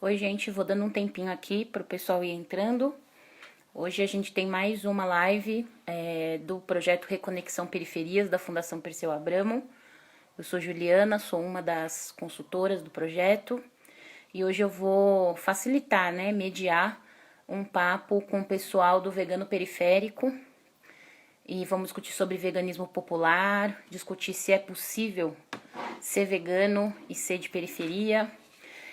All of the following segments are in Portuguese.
Oi, gente, vou dando um tempinho aqui para o pessoal ir entrando. Hoje a gente tem mais uma live do projeto Reconexão Periferias da Fundação Perseu Abramo. Eu sou Juliana, sou uma das consultoras do projeto e hoje eu vou facilitar, mediar um papo com o pessoal do Vegano Periférico e vamos discutir sobre veganismo popular, discutir se é possível ser vegano e ser de periferia,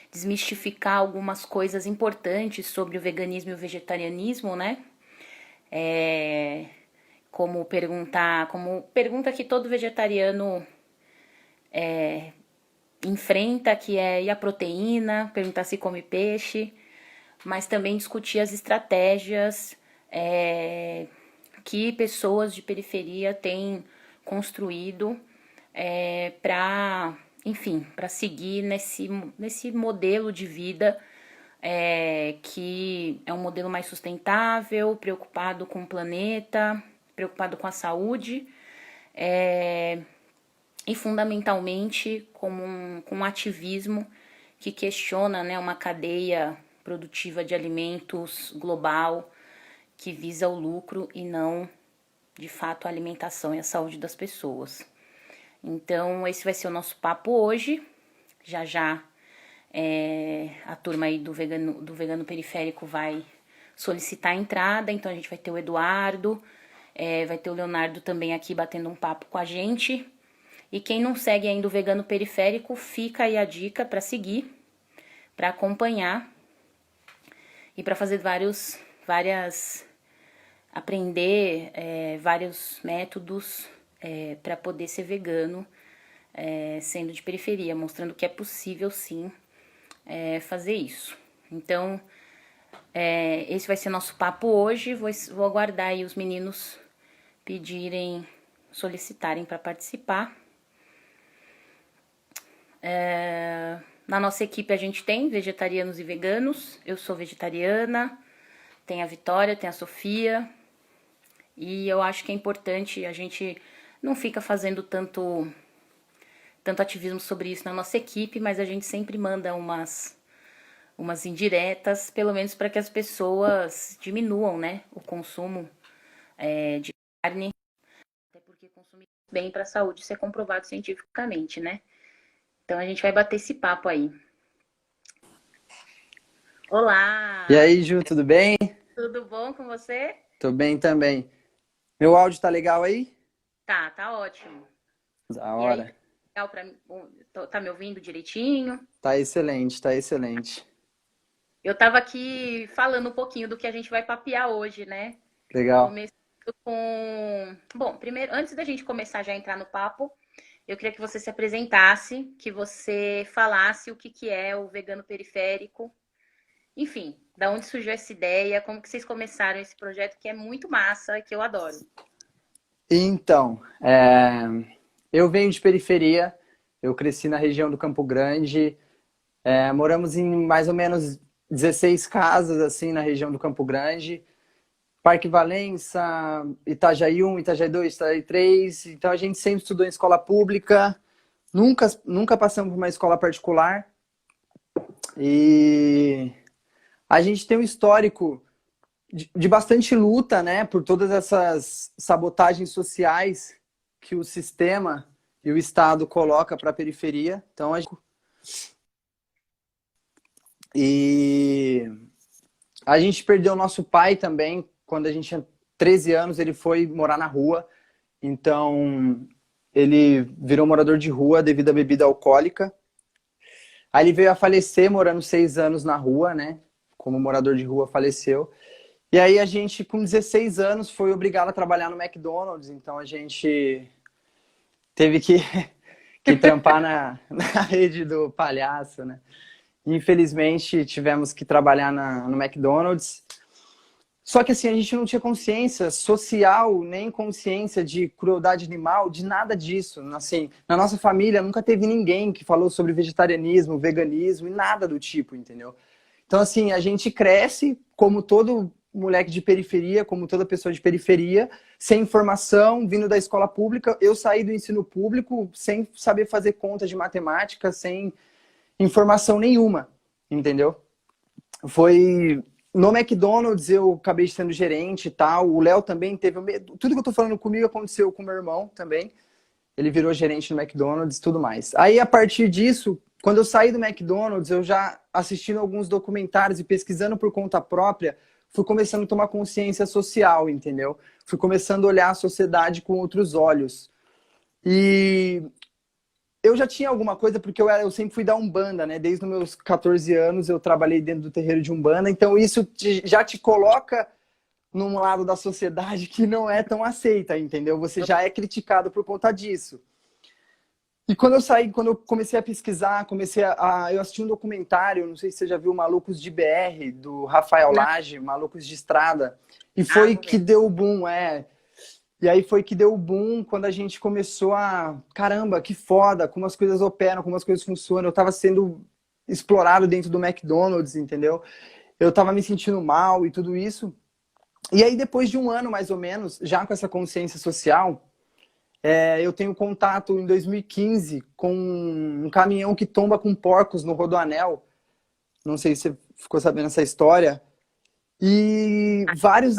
desmistificar algumas coisas importantes sobre o veganismo e o vegetarianismo, né? Como pergunta que todo vegetariano enfrenta, que é e a proteína, perguntar se come peixe, mas também discutir as estratégias que pessoas de periferia têm construído para seguir nesse modelo de vida que é um modelo mais sustentável, preocupado com o planeta, preocupado com a saúde e fundamentalmente com um ativismo que questiona, uma cadeia produtiva de alimentos global que visa o lucro e não, de fato, a alimentação e a saúde das pessoas. Então, esse vai ser o nosso papo hoje. Já já a turma aí do vegano periférico vai solicitar a entrada. Então, a gente vai ter o Eduardo, vai ter o Leonardo também aqui batendo um papo com a gente. E quem não segue ainda o Vegano Periférico, fica aí a dica para seguir, para acompanhar e para fazer aprender vários métodos para poder ser vegano, sendo de periferia, mostrando que é possível sim fazer isso. Então, esse vai ser nosso papo hoje. Vou aguardar aí os meninos solicitarem para participar. Na nossa equipe a gente tem vegetarianos e veganos. Eu sou vegetariana, tem a Vitória, tem a Sofia. E eu acho que é importante, a gente não fica fazendo tanto ativismo sobre isso na nossa equipe, mas a gente sempre manda umas indiretas, pelo menos para que as pessoas diminuam, o consumo de carne, até porque consumir bem para a saúde, isso é comprovado cientificamente, né? Então a gente vai bater esse papo aí. E Olá! aí, Ju, tudo bem? Tudo bom com você? Tô bem também. Meu áudio tá legal aí? Tá ótimo. Da E aí, hora. legal tá me ouvindo direitinho? Tá excelente, tá excelente. Eu tava aqui falando um pouquinho do que a gente vai papear hoje, né? Legal. Começando com... Bom, primeiro, antes da gente começar já a entrar no papo, eu queria que você se apresentasse, que você falasse o que é o vegano periférico. Enfim, da onde surgiu essa ideia, como que vocês começaram esse projeto que é muito massa e que eu adoro. Então, eu venho de periferia, eu cresci na região do Campo Grande, moramos em mais ou menos 16 casas, assim, na região do Campo Grande. Parque Valença, Itajaí 1, Itajaí 2, Itajaí 3. Então a gente sempre estudou em escola pública, nunca passamos por uma escola particular. E a gente tem um histórico de bastante luta, né, por todas essas sabotagens sociais que o sistema e o Estado coloca para a periferia. Então, e a gente perdeu nosso pai também quando a gente tinha 13 anos, ele foi morar na rua. Então, ele virou morador de rua devido à bebida alcoólica. Aí ele veio a falecer morando 6 anos na rua, né? Como morador de rua, faleceu. E aí a gente, com 16 anos, foi obrigado a trabalhar no McDonald's. Então a gente teve que trampar na rede do palhaço, né? Infelizmente, tivemos que trabalhar no McDonald's. Só que assim, a gente não tinha consciência social, nem consciência de crueldade animal, de nada disso. Assim, na nossa família nunca teve ninguém que falou sobre vegetarianismo, veganismo e nada do tipo, entendeu? Então, assim, a gente cresce como todo moleque de periferia, como toda pessoa de periferia, sem informação, vindo da escola pública. Eu saí do ensino público sem saber fazer conta de matemática, sem informação nenhuma, entendeu? Foi no McDonald's, eu acabei sendo gerente e tal. O Léo também teve tudo que eu tô falando comigo aconteceu com o meu irmão também. Ele virou gerente no McDonald's e tudo mais. Aí, a partir disso, quando eu saí do McDonald's, eu já assistindo alguns documentários e pesquisando por conta própria, fui começando a tomar consciência social, entendeu? Fui começando a olhar a sociedade com outros olhos. E eu já tinha alguma coisa, porque eu sempre fui da Umbanda, né? Desde os meus 14 anos eu trabalhei dentro do terreiro de Umbanda, então isso já te coloca num lado da sociedade que não é tão aceita, entendeu? Você já é criticado por conta disso. E quando eu saí, quando eu comecei a pesquisar, eu assisti um documentário, não sei se você já viu, Malucos de BR, do Rafael Não. Lage, Malucos de Estrada, e Ah, foi vou que ver. deu o boom, E aí foi que deu o boom quando a gente começou a... Caramba, que foda, como as coisas operam, como as coisas funcionam. Eu tava sendo explorado dentro do McDonald's, entendeu? Eu tava me sentindo mal e tudo isso. E aí, depois de um ano, mais ou menos, já com essa consciência social, eu tenho contato em 2015 com um caminhão que tomba com porcos no Rodoanel. Não sei se você ficou sabendo essa história. E vários.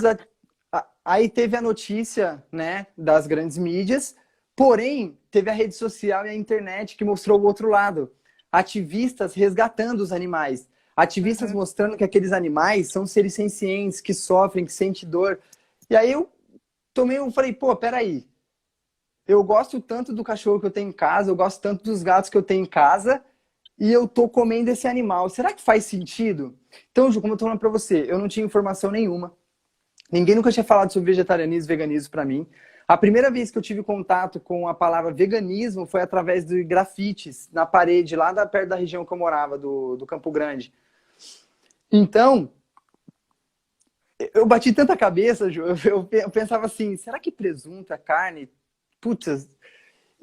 Aí teve a notícia, né, das grandes mídias, porém, teve a rede social e a internet que mostrou o outro lado. Ativistas resgatando os animais. Ativistas Uhum. mostrando que aqueles animais são seres sencientes, que sofrem, que sentem dor. E aí eu falei, pô, peraí. Eu gosto tanto do cachorro que eu tenho em casa, eu gosto tanto dos gatos que eu tenho em casa, e eu tô comendo esse animal. Será que faz sentido? Então, Ju, como eu tô falando pra você, eu não tinha informação nenhuma. Ninguém nunca tinha falado sobre vegetarianismo e veganismo pra mim. A primeira vez que eu tive contato com a palavra veganismo foi através de grafites na parede, lá perto da região que eu morava, do Campo Grande. Então, eu bati tanta cabeça, Ju, eu pensava assim, será que presunto é carne? Putz,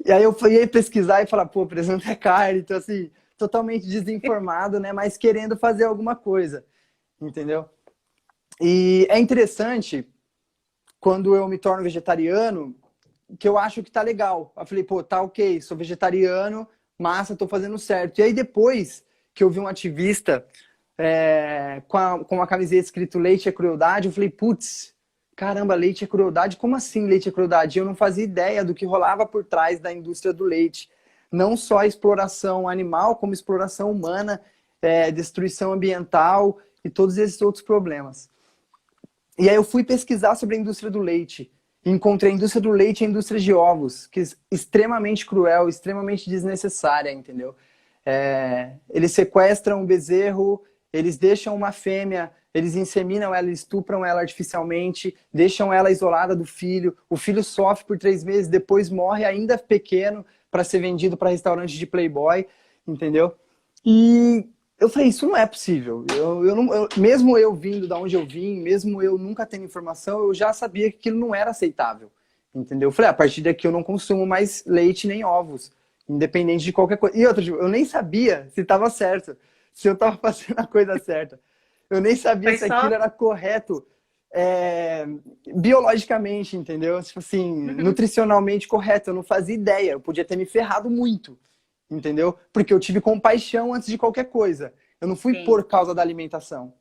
e aí eu fui pesquisar e falar, pô, presunto é carne, então assim, totalmente desinformado, né? Mas querendo fazer alguma coisa, entendeu? E é interessante quando eu me torno vegetariano, que eu acho que tá legal. Eu falei, pô, tá ok, sou vegetariano, massa, tô fazendo certo. E aí depois que eu vi um ativista com uma camiseta escrito leite é crueldade, eu falei, putz, caramba, leite é crueldade? Como assim leite é crueldade? Eu não fazia ideia do que rolava por trás da indústria do leite. Não só a exploração animal, como exploração humana, destruição ambiental e todos esses outros problemas. E aí eu fui pesquisar sobre a indústria do leite. E encontrei a indústria do leite e a indústria de ovos, que é extremamente cruel, extremamente desnecessária, entendeu? Eles sequestram um bezerro, eles deixam uma fêmea, eles inseminam ela, estupram ela artificialmente, deixam ela isolada do filho, o filho sofre por 3 meses, depois morre ainda pequeno para ser vendido para restaurante de Playboy, entendeu? E eu falei, isso não é possível. Mesmo eu vindo da onde eu vim, mesmo eu nunca tendo informação, eu já sabia que aquilo não era aceitável. Entendeu? Eu falei, a partir daqui eu não consumo mais leite nem ovos, independente de qualquer coisa. E outra, tipo, eu nem sabia se estava certo, se eu estava fazendo a coisa certa. Eu nem sabia Foi se só. aquilo era correto é, biologicamente, entendeu? Tipo assim, Uhum. nutricionalmente correto. Eu não fazia ideia. Eu podia ter me ferrado muito, entendeu? Porque eu tive compaixão antes de qualquer coisa. Eu não fui Sim, por causa da alimentação,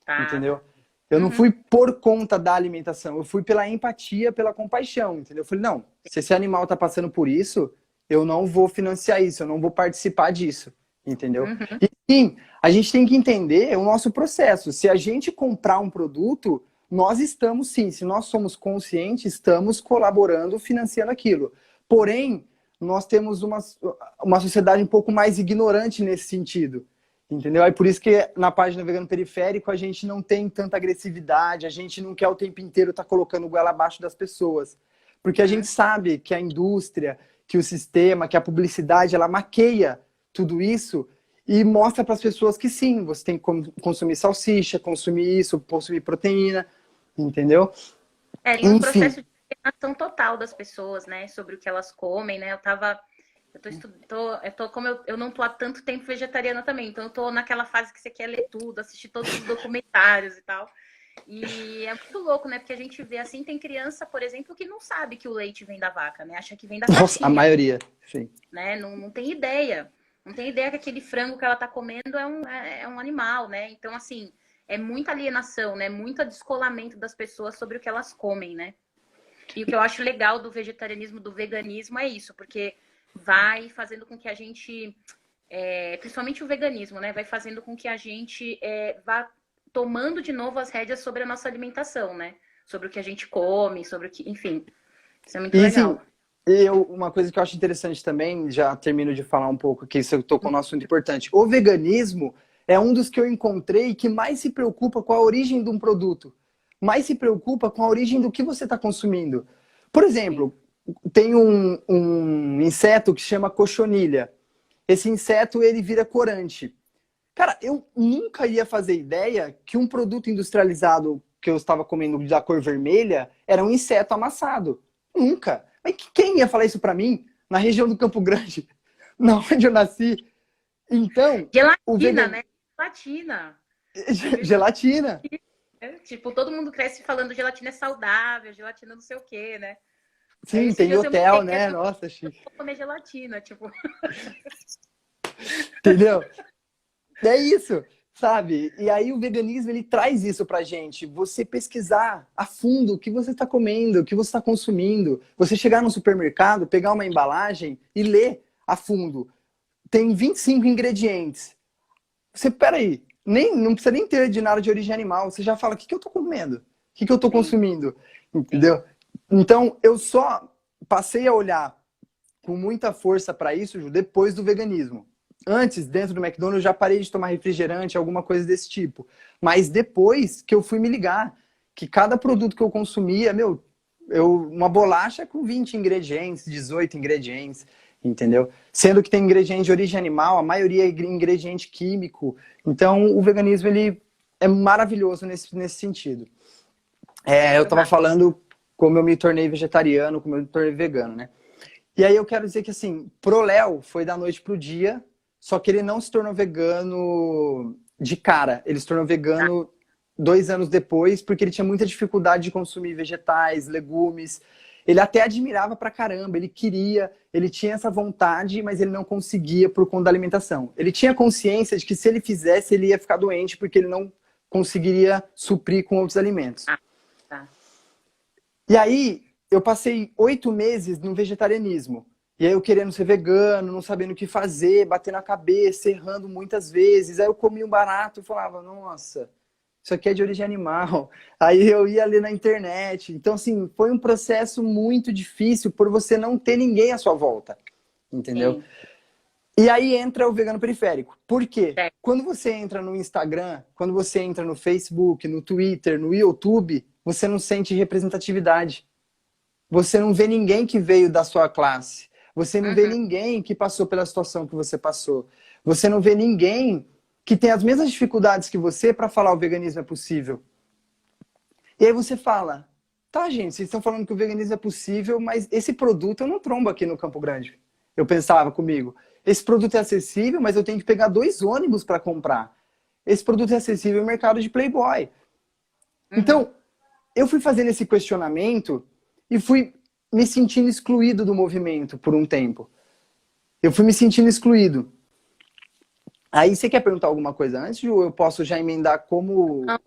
tá. entendeu? Eu não Uhum. fui por conta da alimentação, eu fui pela empatia, pela compaixão, entendeu? Eu falei, não, se esse animal tá passando por isso, eu não vou financiar isso, eu não vou participar disso, entendeu? Uhum. E sim, a gente tem que entender o nosso processo. Se a gente comprar um produto, nós estamos sim, se nós somos conscientes, estamos colaborando, financiando aquilo. Porém, nós temos uma sociedade um pouco mais ignorante nesse sentido. Entendeu? Aí por isso que na página Vegano Periférico a gente não tem tanta agressividade, a gente não quer o tempo inteiro estar colocando goela abaixo das pessoas. Porque a gente Uhum. sabe que a indústria, que o sistema, que a publicidade, ela maqueia tudo isso e mostra para as pessoas que sim, você tem que consumir salsicha, consumir isso, consumir proteína, entendeu? É, tem um Enfim, processo de alienação total das pessoas, né, sobre o que elas comem, né? Como eu não tô há tanto tempo vegetariana também, então eu tô naquela fase que você quer ler tudo, assistir todos os documentários e tal. E é muito louco, né? Porque a gente vê assim, tem criança, por exemplo, que não sabe que o leite vem da vaca, né? Acha que vem da nossa, a caixinha, maioria, sim. né? Não tem ideia. Não tem ideia que aquele frango que ela tá comendo é um animal, né? Então, assim, é muita alienação, né? Muito descolamento das pessoas sobre o que elas comem, né? E o que eu acho legal do vegetarianismo, do veganismo é isso, porque vai fazendo com que a gente, principalmente o veganismo, né? Vai fazendo com que a gente vá tomando de novo as rédeas sobre a nossa alimentação, né? Sobre o que a gente come, sobre o que, enfim. Isso é muito E assim, legal. uma coisa que eu acho interessante também, já termino de falar um pouco, que isso eu tô com um assunto importante. O veganismo é um dos que eu encontrei que mais se preocupa com a origem de um produto. Mais se preocupa com a origem do que você está consumindo. Por Sim. exemplo, tem um inseto que chama cochonilha. Esse inseto, ele vira corante. Cara, eu nunca ia fazer ideia que um produto industrializado que eu estava comendo da cor vermelha era um inseto amassado. Nunca. Mas quem ia falar isso para mim na região do Campo Grande, na onde eu nasci? Então, o Gelatina, vegan... né? Gelatina. Eu vejo Gelatina. tipo, todo mundo cresce falando gelatina é saudável, gelatina não sei o quê, né? Aí Sim, esses tem dias eu me hotel, peguei né? assim, Nossa, eu Chico. vou comer gelatina, tipo. Entendeu? É isso, sabe? E aí o veganismo, ele traz isso pra gente. Você pesquisar a fundo o que você está comendo, o que você está consumindo. Você chegar no supermercado, pegar uma embalagem e ler a fundo. Tem 25 ingredientes. Você, peraí, não precisa nem ter de nada de origem animal. Você já fala, o que, que eu tô comendo? O que, que eu tô Sim, consumindo? sim. Entendeu? Então, eu só passei a olhar com muita força para isso, Ju, depois do veganismo. Antes, dentro do McDonald's, eu já parei de tomar refrigerante, alguma coisa desse tipo. Mas depois que eu fui me ligar, que cada produto que eu consumia, uma bolacha com 20 ingredientes, 18 ingredientes, entendeu? Sendo que tem ingrediente de origem animal, a maioria é ingrediente químico. Então, o veganismo, ele é maravilhoso nesse sentido. É Eu muito estava massa. falando como eu me tornei vegetariano, como eu me tornei vegano, né? E aí eu quero dizer que, assim, pro Léo foi da noite pro dia, só que ele não se tornou vegano de cara. Ele se tornou Tá? vegano 2 anos depois, porque ele tinha muita dificuldade de consumir vegetais, legumes. Ele até admirava pra caramba, ele queria, ele tinha essa vontade, mas ele não conseguia por conta da alimentação. Ele tinha consciência de que se ele fizesse, ele ia ficar doente, porque ele não conseguiria suprir com outros alimentos. Ah, tá. E aí, eu passei 8 meses no vegetarianismo. E aí eu querendo ser vegano, não sabendo o que fazer, batendo a cabeça, errando muitas vezes. Aí eu comia um barato e falava, nossa, isso aqui é de origem animal. Aí eu ia ler na internet. Então, assim, foi um processo muito difícil por você não ter ninguém à sua volta. Entendeu? Sim. E aí entra o vegano periférico. Por quê? Certo. Quando você entra no Instagram, quando você entra no Facebook, no Twitter, no YouTube, você não sente representatividade. Você não vê ninguém que veio da sua classe. Você não vê Uhum. ninguém que passou pela situação que você passou. Você não vê ninguém que tem as mesmas dificuldades que você para falar o veganismo é possível. E aí você fala, tá, gente, vocês estão falando que o veganismo é possível, mas esse produto eu não trombo aqui no Campo Grande. Eu pensava comigo, esse produto é acessível, mas eu tenho que pegar 2 ônibus para comprar. Esse produto é acessível no mercado de Playboy. Uhum. Então, eu fui fazendo esse questionamento e fui me sentindo excluído do movimento por um tempo. Eu fui me sentindo excluído. Aí você quer perguntar alguma coisa antes, Ju? Eu posso já emendar como. Não,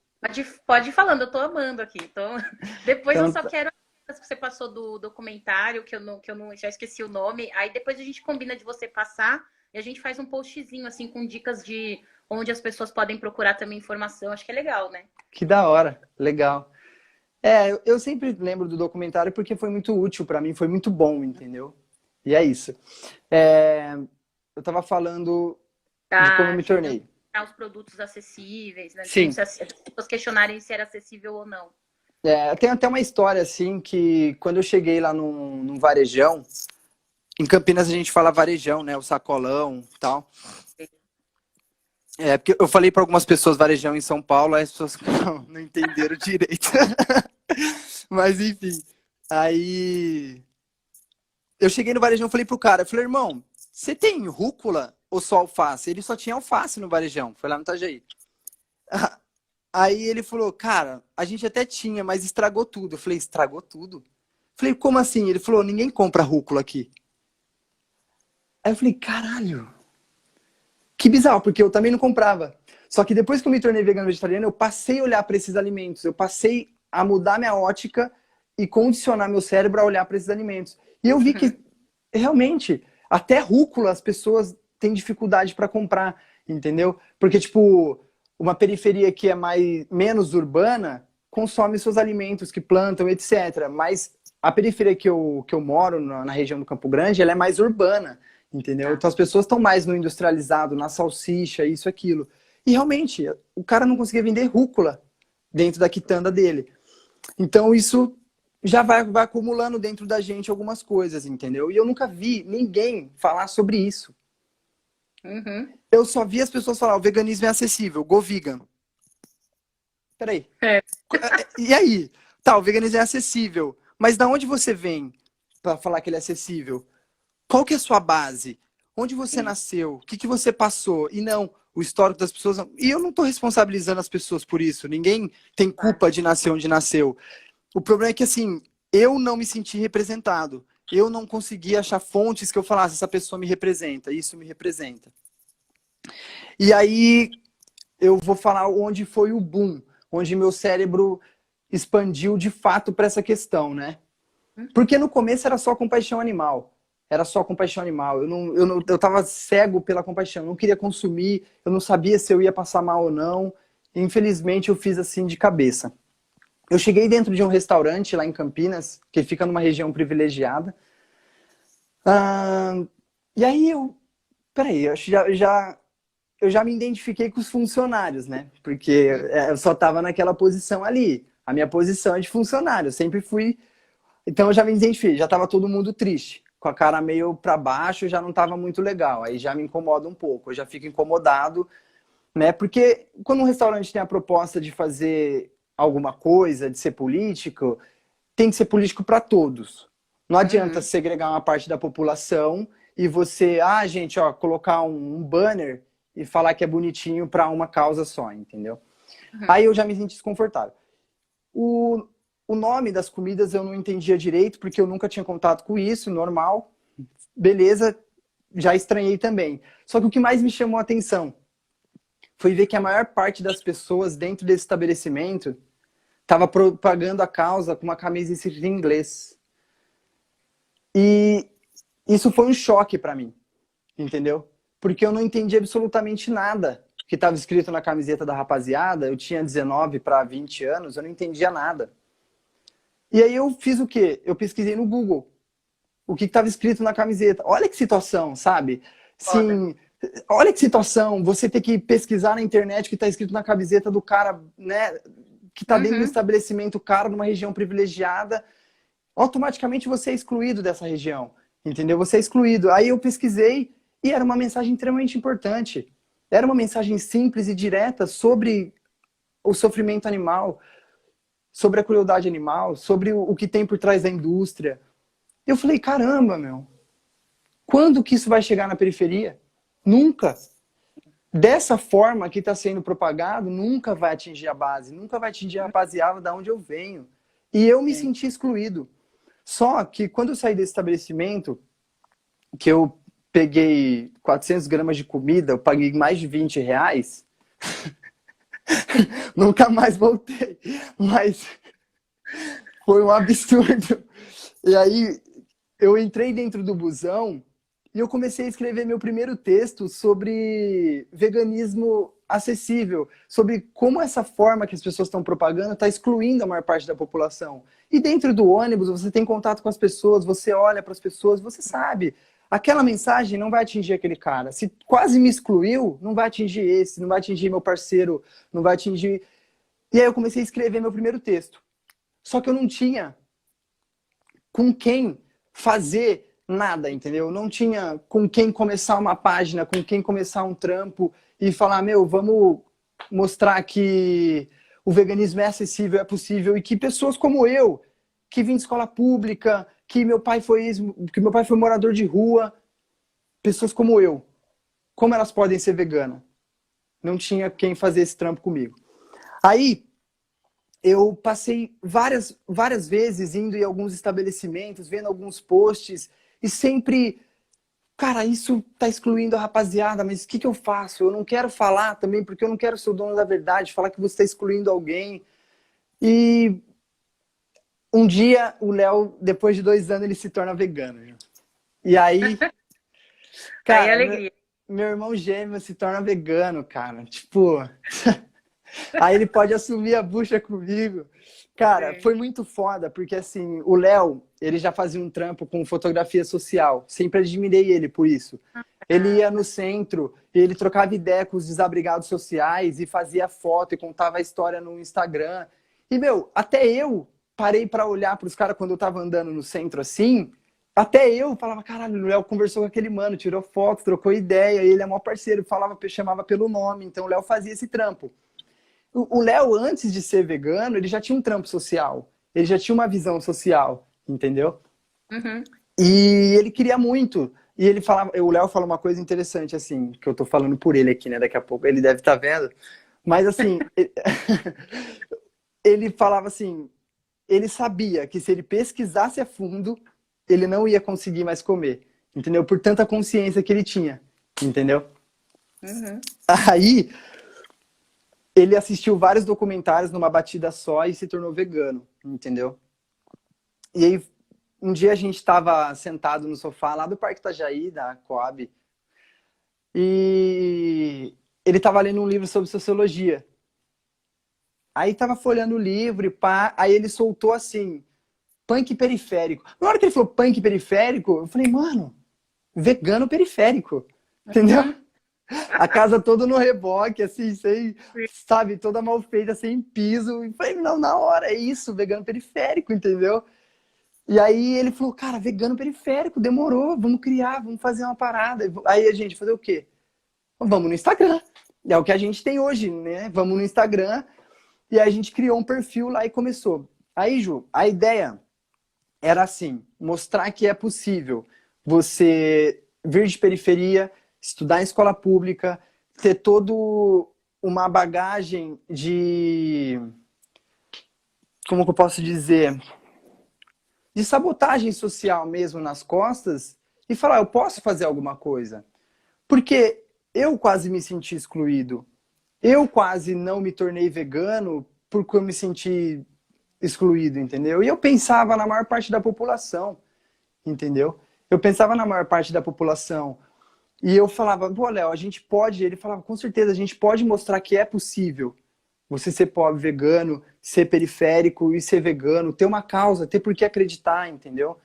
pode ir falando, eu tô amando aqui. Então, depois eu Então, só quero que você passou do documentário, que eu não já esqueci o nome. Aí depois a gente combina de você passar e a gente faz um postzinho assim com dicas de onde as pessoas podem procurar também informação. Acho que é legal, né? que da hora, legal. Eu sempre lembro do documentário porque foi muito útil para mim, foi muito bom, entendeu? E é isso. É, eu tava falando de como eu me De tornei. deixar os produtos acessíveis, né? De não Sim. se, as pessoas questionarem se era acessível ou não. Tem até uma história assim que quando eu cheguei lá num varejão, em Campinas a gente fala varejão, né? O sacolão e tal. Porque eu falei para algumas pessoas varejão em São Paulo, aí as pessoas não entenderam direito. Mas enfim. Aí eu cheguei no varejão e falei pro cara, eu falei, irmão, você tem rúcula ou só alface? Ele só tinha alface no varejão, foi lá no Itajaí. Aí ele falou, cara, a gente até tinha, mas estragou tudo. Eu falei, estragou tudo? Eu falei, como assim? Ele falou, ninguém compra rúcula aqui. Aí eu falei, caralho, que bizarro, porque eu também não comprava. Só que depois que eu me tornei vegano vegetariano, eu passei a olhar para esses alimentos, eu passei a mudar minha ótica e condicionar meu cérebro a olhar para esses alimentos. E eu vi que, realmente, até rúcula as pessoas têm dificuldade para comprar, entendeu? Porque, tipo, uma periferia que é menos urbana consome seus alimentos que plantam, etc. Mas a periferia que eu moro, na região do Campo Grande, ela é mais urbana, entendeu? Então as pessoas estão mais no industrializado, na salsicha, isso, aquilo. E realmente, o cara não conseguia vender rúcula dentro da quitanda dele. Então isso já vai acumulando dentro da gente algumas coisas, entendeu? E eu nunca vi ninguém falar sobre isso. Uhum. Eu só vi as pessoas falar, o veganismo é acessível, go vegan. Peraí. É. E aí? Tá, o veganismo é acessível. Mas da onde você vem para falar que ele é acessível? Qual que é a sua base? Onde você Sim. nasceu? O que você passou? E não, o histórico das pessoas. E eu não estou responsabilizando as pessoas por isso. Ninguém tem culpa de nascer onde nasceu. O problema é que, assim, eu não me senti representado. Eu não consegui achar fontes que eu falasse, essa pessoa me representa, isso me representa. E aí eu vou falar onde foi o boom, onde meu cérebro expandiu de fato para essa questão, né? Porque no começo era só compaixão animal. Era só compaixão animal. Eu tava cego pela compaixão. Eu não queria consumir, eu não sabia se eu ia passar mal ou não. Infelizmente eu fiz assim de cabeça. Eu cheguei dentro de um restaurante lá em Campinas, que fica numa região privilegiada. Ah, e aí peraí, eu já me identifiquei com os funcionários, né? Porque eu só tava naquela posição ali. A minha posição é de funcionário, eu sempre fui. Então eu já me identifiquei, já tava todo mundo triste, com a cara meio para baixo, já não tava muito legal. Aí já me incomoda um pouco, eu já fico incomodado, né? Porque quando um restaurante tem a proposta de fazer alguma coisa, de ser político, tem que ser político para todos. Não adianta Uhum. segregar uma parte da população e você, gente, ó, colocar um banner e falar que é bonitinho para uma causa só, entendeu? Uhum. Aí eu já me senti desconfortável. O, o nome das comidas eu não entendia direito, porque eu nunca tinha contato com isso, normal. Beleza, já estranhei também. Só que o que mais me chamou a atenção foi ver que a maior parte das pessoas dentro desse estabelecimento estava propagando a causa com uma camisa escrita em inglês. E isso foi um choque para mim, entendeu? Porque eu não entendi absolutamente nada que estava escrito na camiseta da rapaziada. Eu tinha 19 para 20 anos, eu não entendia nada. E aí eu fiz o quê? Eu pesquisei no Google o que estava escrito na camiseta. Olha que situação, sabe? Foda. Sim, olha que situação, você ter que pesquisar na internet o que está escrito na camiseta do cara, né, que está dentro do Uhum. estabelecimento caro, numa região privilegiada, automaticamente você é excluído dessa região, entendeu? Você é excluído. Aí eu pesquisei e era uma mensagem extremamente importante. Era uma mensagem simples e direta sobre o sofrimento animal, sobre a crueldade animal, sobre o que tem por trás da indústria. Eu falei, caramba, meu, quando que isso vai chegar na periferia? Nunca. Dessa forma que está sendo propagado, nunca vai atingir a base, nunca vai atingir a rapaziada da onde eu venho. E eu me Sim. senti excluído. Só que quando eu saí desse estabelecimento, que eu peguei 400 gramas de comida, eu paguei mais de R$ 20, nunca mais voltei. Mas foi um absurdo. E aí eu entrei dentro do busão e eu comecei a escrever meu primeiro texto sobre veganismo acessível, sobre como essa forma que as pessoas estão propagando está excluindo a maior parte da população. E dentro do ônibus você tem contato com as pessoas, você olha para as pessoas, você sabe, aquela mensagem não vai atingir aquele cara. Se quase me excluiu, não vai atingir esse, não vai atingir meu parceiro, não vai atingir. E aí eu comecei a escrever meu primeiro texto. Só que eu não tinha com quem fazer nada, entendeu? Não tinha com quem começar uma página, com quem começar um trampo e falar, meu, vamos mostrar que o veganismo é acessível, é possível e que pessoas como eu, que vim de escola pública, que meu pai foi morador de rua, pessoas como eu, como elas podem ser veganas? Não tinha quem fazer esse trampo comigo. Aí eu passei várias vezes indo em alguns estabelecimentos, vendo alguns posts e sempre cara, isso tá excluindo a rapaziada, mas o que que eu faço? Eu não quero falar também, porque eu não quero ser o dono da verdade, falar que você está excluindo alguém. E um dia o Léo, depois de 2 anos, ele se torna vegano. Viu? E aí, Aí é cara, alegria. meu irmão gêmeo se torna vegano, cara. Tipo, aí ele pode assumir a bucha comigo. Cara, Sim. foi muito foda, porque assim, o Léo, ele já fazia um trampo com fotografia social. Sempre admirei ele por isso. Ele ia no centro e ele trocava ideia com os desabrigados sociais e fazia foto e contava a história no Instagram. E, meu, até eu parei para olhar para os caras quando eu tava andando no centro assim. Até eu falava, caralho, o Léo conversou com aquele mano, tirou foto, trocou ideia, ele é maior parceiro, falava, chamava pelo nome. Então o Léo fazia esse trampo. O Léo, antes de ser vegano, ele já tinha um trampo social. Ele já tinha uma visão social, entendeu? Uhum. E ele queria muito. E ele falava, o Léo fala uma coisa interessante, assim, que eu tô falando por ele aqui, né? Daqui a pouco ele deve estar vendo. Mas assim, ele falava assim, ele sabia que se ele pesquisasse a fundo, ele não ia conseguir mais comer. Entendeu? Por tanta consciência que ele tinha. Entendeu? Uhum. Aí ele assistiu vários documentários numa batida só e se tornou vegano, entendeu? E aí, um dia a gente estava sentado no sofá lá do Parque Itajaí, da Coab, e ele estava lendo um livro sobre sociologia. Aí estava folheando o livro e pá, aí ele soltou assim, punk periférico. Na hora que ele falou punk periférico, eu falei, mano, vegano periférico, entendeu? Uhum. A casa toda no reboque, assim, sem, sabe, toda mal feita, sem piso. E falei, não, na hora, é isso, vegano periférico, entendeu? E aí ele falou, cara, vegano periférico, demorou, vamos criar, vamos fazer uma parada. Aí a gente, fazer o quê? Vamos no Instagram. É o que a gente tem hoje, né? Vamos no Instagram. E aí a gente criou um perfil lá e começou. Aí, Ju, a ideia era assim, mostrar que é possível você vir de periferia, estudar em escola pública, ter todo uma bagagem de, como que eu posso dizer, de sabotagem social mesmo nas costas e falar, eu posso fazer alguma coisa. Porque eu quase me senti excluído. Eu quase não me tornei vegano porque eu me senti excluído, entendeu? E eu pensava na maior parte da população, entendeu? Eu pensava na maior parte da população. E eu falava, pô, Léo, a gente pode. Ele falava, com certeza, a gente pode mostrar que é possível você ser pobre, vegano, ser periférico e ser vegano, ter uma causa, ter por que acreditar, entendeu?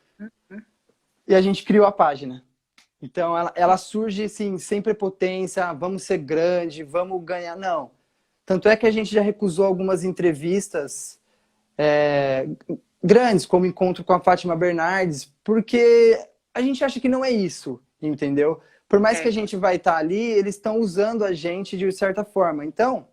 E a gente criou a página. Então ela surge assim, sem prepotência, ah, vamos ser grande, vamos ganhar. Não. Tanto é que a gente já recusou algumas entrevistas é, grandes, como encontro com a Fátima Bernardes, porque a gente acha que não é isso, entendeu? Por mais que a É. gente vai estar ali, eles estão usando a gente de certa forma. Então,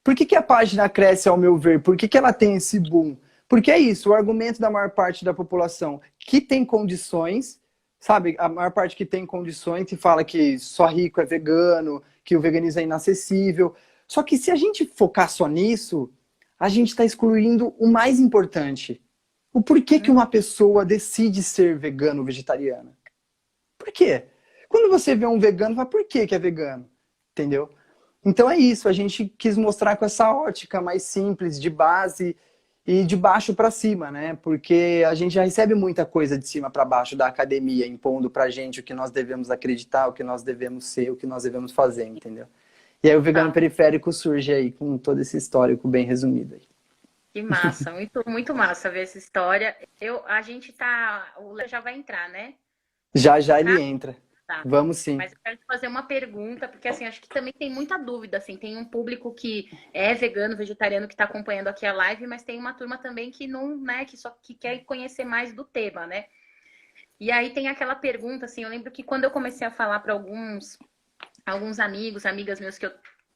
por que, que a página cresce, ao meu ver? Por que, que ela tem esse boom? Porque é isso, o argumento da maior parte da população que tem condições, sabe? A maior parte que tem condições, que fala que só rico é vegano, que o veganismo é inacessível. Só que se a gente focar só nisso, a gente está excluindo o mais importante. O porquê que uma pessoa decide ser vegano ou vegetariana? Por quê? Quando você vê um vegano, fala, por que que é vegano? Entendeu? Então é isso, a gente quis mostrar com essa ótica mais simples, de base e de baixo para cima, né? Porque a gente já recebe muita coisa de cima para baixo da academia, impondo pra gente o que nós devemos acreditar, o que nós devemos ser, o que nós devemos fazer, entendeu? E aí o vegano Tá. periférico surge aí com todo esse histórico bem resumido aí. Que massa, muito, muito massa ver essa história. A gente tá, o Léo já vai entrar, né? Já Vamos já ele focar? entra. Tá. Vamos sim. Mas eu quero te fazer uma pergunta, porque assim, acho que também tem muita dúvida, assim, tem um público que é vegano, vegetariano que está acompanhando aqui a live, mas tem uma turma também que não, né, que só que quer conhecer mais do tema, né? E aí tem aquela pergunta, assim, eu lembro que quando eu comecei a falar para alguns amigos, amigas meus que eu,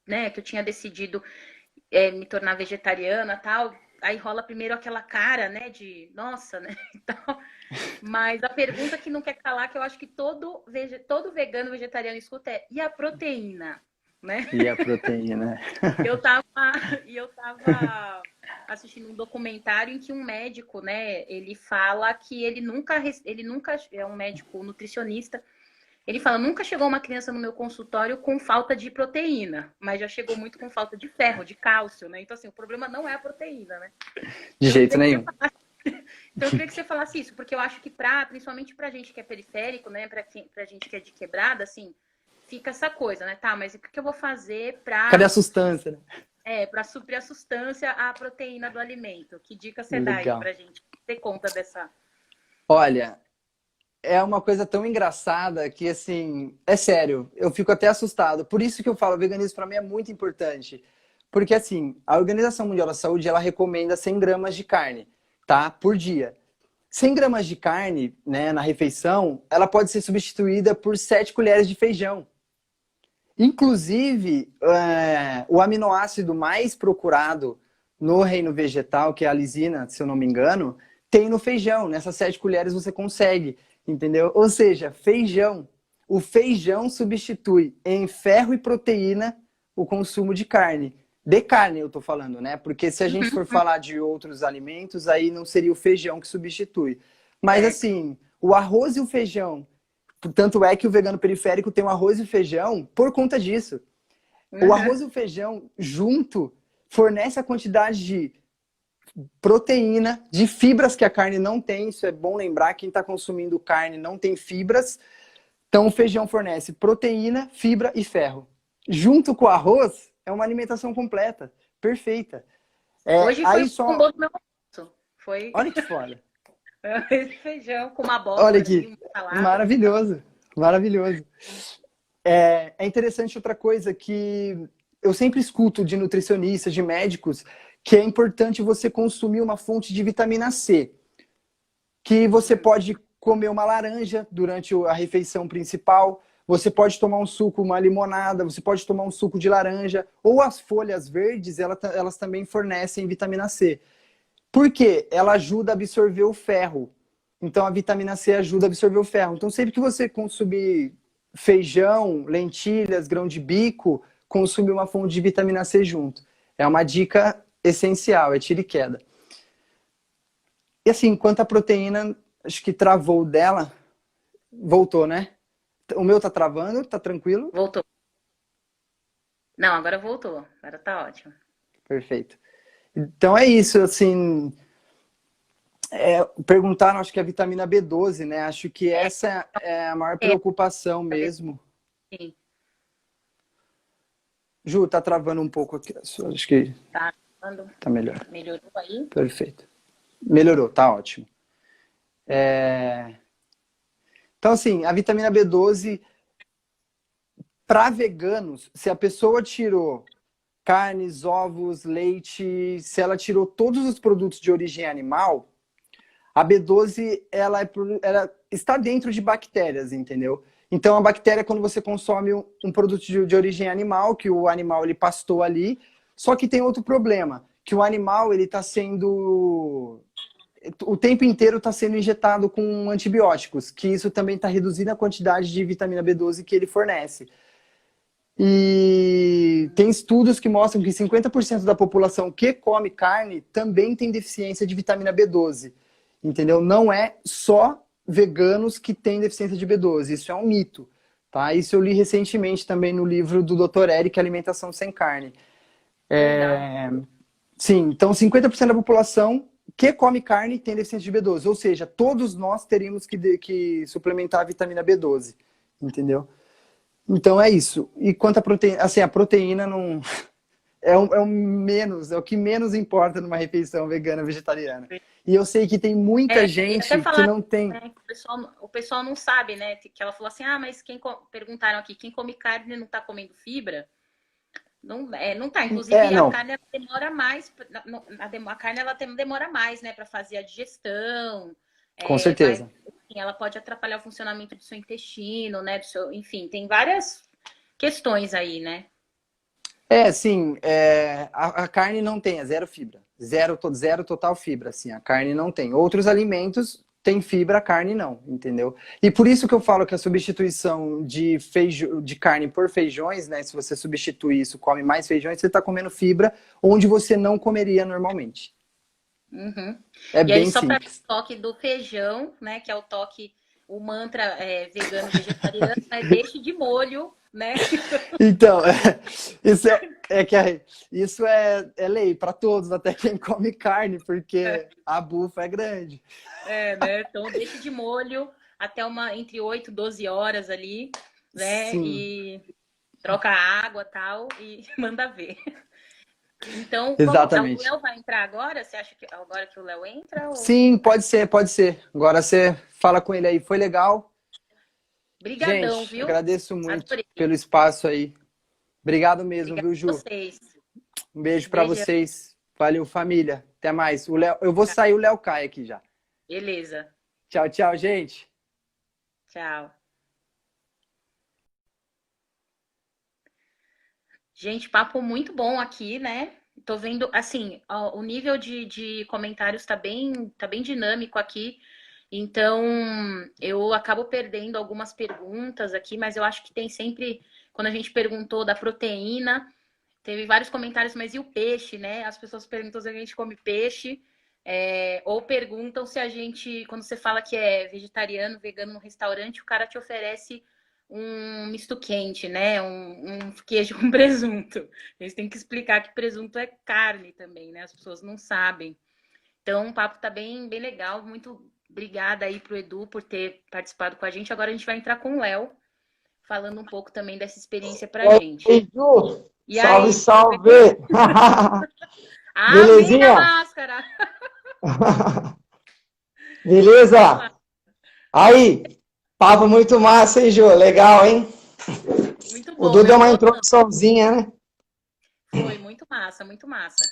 né, que eu tinha decidido me tornar vegetariana, tal, aí rola primeiro aquela cara, né, de nossa, né, e tal. Mas a pergunta que não quer calar, que eu acho que todo vegano vegetariano escuta é: e a proteína? Né? E a proteína. Eu tava, e eu tava assistindo um documentário em que um médico, né, ele fala que ele nunca é um médico nutricionista. Ele fala, nunca chegou uma criança no meu consultório com falta de proteína, mas já chegou muito com falta de ferro, de cálcio, né? Então, assim, o problema não é a proteína, né? De jeito nenhum. Então, eu queria que você falasse isso, porque eu acho que principalmente pra gente que é periférico, né? Pra gente que é de quebrada, assim, fica essa coisa, né? Tá, mas o que eu vou fazer Cadê a sustância, né? para suprir a sustância, a proteína do alimento? Que dica você dá aí Legal. pra gente ter conta dessa... Olha, é uma coisa tão engraçada que, assim, é sério, eu fico até assustado. Por isso que eu falo, o veganismo para mim é muito importante. Porque, assim, a Organização Mundial da Saúde, ela recomenda 100 gramas de carne, tá? Por dia. 100 gramas de carne, né, na refeição, ela pode ser substituída por 7 colheres de feijão. Inclusive, o aminoácido mais procurado no reino vegetal, que é a lisina, se eu não me engano, tem no feijão. Nessas 7 colheres você consegue, entendeu? Ou seja, feijão. O feijão substitui em ferro e proteína o consumo de carne. De carne eu tô falando, né? Porque se a gente for falar de outros alimentos, aí não seria o feijão que substitui. Mas assim, o arroz e o feijão, tanto é que o vegano periférico tem o arroz e o feijão por conta disso. O arroz e o feijão junto fornece a quantidade de proteína, de fibras que a carne não tem. Isso é bom lembrar, quem está consumindo carne não tem fibras. Então o feijão fornece proteína, fibra e ferro. Junto com o arroz, é uma alimentação completa, perfeita. Hoje foi o combo do meu almoço. Foi... Olha que foda. Feijão com uma abóbora. Olha aqui, maravilhoso, maravilhoso. É interessante outra coisa que eu sempre escuto de nutricionistas, de médicos, que é importante você consumir uma fonte de vitamina C. Que você pode comer uma laranja durante a refeição principal, você pode tomar um suco, uma limonada, você pode tomar um suco de laranja, ou as folhas verdes, elas também fornecem vitamina C. Por quê? Ela ajuda a absorver o ferro. Então a vitamina C ajuda a absorver o ferro. Então sempre que você consumir feijão, lentilhas, grão de bico, consumir uma fonte de vitamina C junto. É uma dica essencial, é tiro e queda. E assim, quanto à proteína, acho que travou dela. Voltou, né? O meu tá travando, tá tranquilo? Voltou. Não, agora voltou. Agora tá ótimo. Perfeito. Então é isso, assim... perguntaram, acho que a vitamina B12, né? Acho que essa é a maior preocupação mesmo. Sim. Ju, tá travando um pouco aqui. Acho que tá travando. Tá melhor. Melhorou aí? Perfeito. Melhorou, tá ótimo. Então, assim, a vitamina B12, para veganos, se a pessoa tirou carnes, ovos, leite, se ela tirou todos os produtos de origem animal, a B12 ela está dentro de bactérias, entendeu? Então a bactéria, quando você consome um produto de origem animal, que o animal ele pastou ali, só que tem outro problema, que o animal ele está sendo... o tempo inteiro está sendo injetado com antibióticos, que isso também está reduzindo a quantidade de vitamina B12 que ele fornece. E tem estudos que mostram que 50% da população que come carne também tem deficiência de vitamina B12. Entendeu? Não é só veganos que têm deficiência de B12, isso é um mito. Tá? Isso eu li recentemente também no livro do Dr. Eric, Alimentação Sem Carne. Sim, então 50% da população que come carne tem deficiência de B12, ou seja, todos nós teríamos que suplementar a vitamina B12, entendeu? Então é isso. E quanto à proteína, assim, a proteína não... é o que menos importa numa refeição vegana, vegetariana. E eu sei que tem muita gente que não tem... Né, o pessoal não sabe, né? Que ela falou assim, mas perguntaram aqui, quem come carne não tá comendo fibra? Não tá. Inclusive, a carne ela demora mais, a carne ela demora mais, né? Para fazer a digestão. Com certeza. Ela pode atrapalhar o funcionamento do seu intestino, né? Enfim, tem várias questões aí, né? Sim, a carne não tem, é zero fibra. Zero total fibra, assim, a carne não tem. Outros alimentos têm fibra, a carne não, entendeu? E por isso que eu falo que a substituição de carne por feijões, né? Se você substituir isso, come mais feijões, você está comendo fibra onde você não comeria normalmente, Uhum. É E aí, bem só para simples. o toque do feijão, né? Que é o toque, o mantra vegano vegetariano, é deixe de molho, né? Então, isso isso é lei para todos, até quem come carne, porque a bufa é grande. Né? Então, deixe de molho até entre 8 e 12 horas ali, né? Sim, E troca a água e tal e manda ver. Então, vamos. O exatamente. Léo vai entrar agora? Você acha que agora que o Léo entra? Ou... Sim, pode ser, pode ser. Agora você fala com ele aí. Foi legal? Brigadão, Gente, viu? agradeço muito Adorei. pelo espaço aí. Obrigado mesmo, Obrigada viu, a Ju? vocês. Um beijo para Beijão. vocês. Valeu, família. Até mais. Eu vou sair, o Léo cai aqui já. Beleza. Tchau, tchau, gente. Tchau. Gente, papo muito bom aqui, né? Tô vendo, assim, o nível de comentários tá bem dinâmico aqui. Então, eu acabo perdendo algumas perguntas aqui, mas eu acho que tem sempre, quando a gente perguntou da proteína, teve vários comentários, mas e o peixe, né? As pessoas perguntam se a gente come peixe, ou perguntam se a gente, quando você fala que é vegetariano, vegano no restaurante, o cara te oferece um misto quente, né? Um queijo com presunto. Eles têm que explicar que presunto é carne também, né? As pessoas não sabem. Então, o papo tá bem legal. Muito obrigada aí pro Edu por ter participado com a gente. Agora a gente vai entrar com o Léo, falando um pouco também dessa experiência pra gente. Ei, Ju, E salve, aí? salve! Amém da Belezinha? máscara! Vamos lá. Beleza? Aí, papo muito massa, hein, Ju? Legal, hein? Muito O bom, Dudu deu eu uma tô amando. introduçãozinha, né? Foi muito massa, muito massa.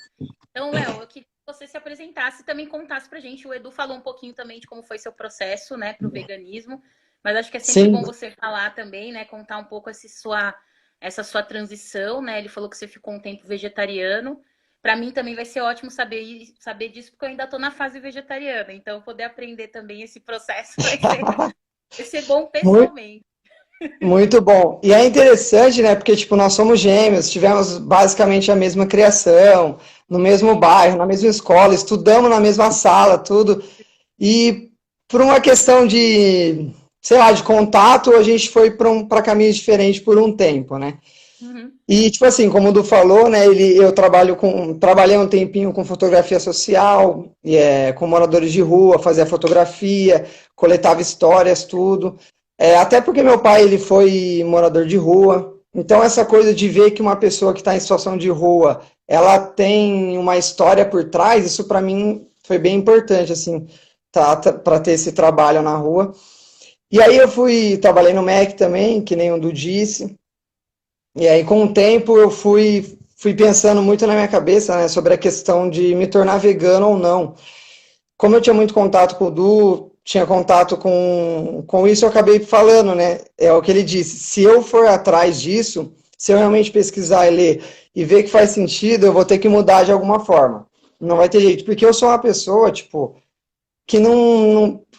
Então, Léo, eu queria que você se apresentasse e também contasse pra gente. O Edu falou um pouquinho também de como foi seu processo, né, pro veganismo, mas acho que é sempre Sim. bom você falar também, né, contar um pouco essa sua transição, né? Ele falou que você ficou um tempo vegetariano. Para mim também vai ser ótimo saber disso, porque eu ainda tô na fase vegetariana, então poder aprender também esse processo vai ser bom Muito, pessoalmente. muito bom. E é interessante, né? Porque, tipo, nós somos gêmeos, tivemos basicamente a mesma criação, no mesmo bairro, na mesma escola, estudamos na mesma sala, tudo. E por uma questão de, sei lá, de contato, a gente foi para caminhos diferentes por um tempo, né? Uhum. E, tipo assim, como o Du falou, né, eu trabalhei um tempinho com fotografia social, com moradores de rua, fazia fotografia, coletava histórias, tudo. Até porque meu pai, ele foi morador de rua, então essa coisa de ver que uma pessoa que está em situação de rua, ela tem uma história por trás, isso para mim foi bem importante, assim, para ter esse trabalho na rua. E aí trabalhei no MEC também, que nem o Du disse, e aí, com o tempo, eu fui pensando muito na minha cabeça, né, sobre a questão de me tornar vegano ou não. Como eu tinha muito contato com o Du, tinha contato com isso, eu acabei falando, né? É o que ele disse. Se eu for atrás disso, se eu realmente pesquisar e ler e ver que faz sentido, eu vou ter que mudar de alguma forma. Não vai ter jeito, porque eu sou uma pessoa, tipo, que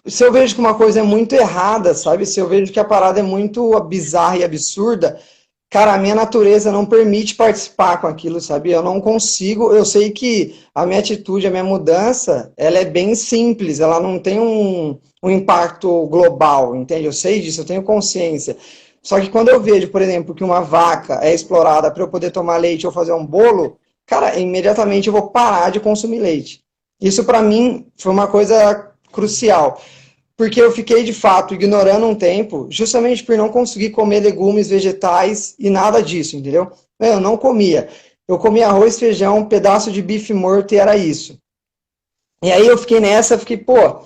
se eu vejo que uma coisa é muito errada, sabe? Se eu vejo que a parada é muito bizarra e absurda, cara, a minha natureza não permite participar com aquilo, sabe? Eu não consigo, eu sei que a minha atitude, a minha mudança, ela é bem simples, ela não tem um impacto global, entende? Eu sei disso, eu tenho consciência. Só que quando eu vejo, por exemplo, que uma vaca é explorada para eu poder tomar leite ou fazer um bolo, cara, imediatamente eu vou parar de consumir leite. Isso para mim foi uma coisa crucial porque eu fiquei de fato ignorando um tempo, justamente por não conseguir comer legumes, vegetais e nada disso, entendeu? Eu não comia. Eu comia arroz, feijão, um pedaço de bife morto e era isso. E aí eu fiquei nessa, fiquei, pô,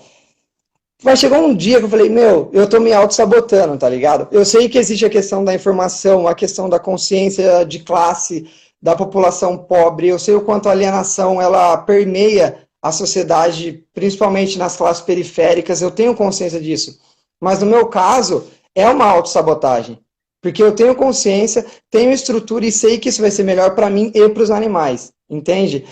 vai chegar um dia que eu falei, meu, eu tô me auto-sabotando, tá ligado? Eu sei que existe a questão da informação, a questão da consciência de classe, da população pobre, eu sei o quanto a alienação, ela permeia a sociedade, principalmente nas classes periféricas, eu tenho consciência disso. Mas no meu caso, é uma autossabotagem. Porque eu tenho consciência, tenho estrutura e sei que isso vai ser melhor para mim e para os animais, entende?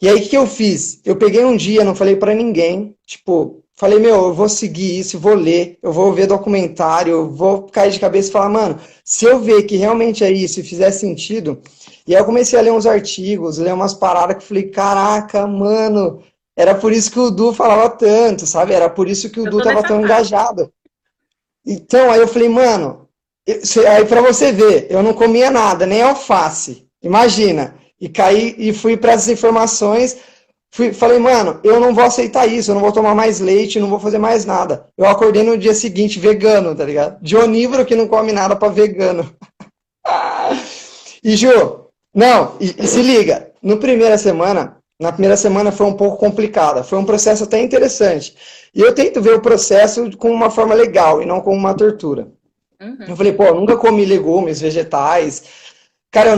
E aí, o que eu fiz? Eu peguei um dia, não falei para ninguém, tipo, falei, meu, eu vou seguir isso, vou ler, eu vou ver documentário, eu vou cair de cabeça e falar, mano, se eu ver que realmente é isso e fizer sentido. E aí eu comecei a ler uns artigos, ler umas paradas que eu falei, caraca, mano, Era por isso que o Du falava tanto, sabe? Era por isso que o Eu Du tô tava nessa tão fase. engajado. Então, aí eu falei, mano, aí pra você ver, eu não comia nada, nem alface. Imagina. E caí e fui para essas informações. Falei, mano, eu não vou aceitar isso, eu não vou tomar mais leite, não vou fazer mais nada. Eu acordei no dia seguinte vegano, tá ligado? De onívoro que não come nada pra vegano. E Ju, não, e se liga, no na primeira semana foi um pouco complicada, foi um processo até interessante. E eu tento ver o processo com uma forma legal e não como uma tortura. Eu Uhum. falei, pô, eu nunca comi legumes, vegetais. Cara,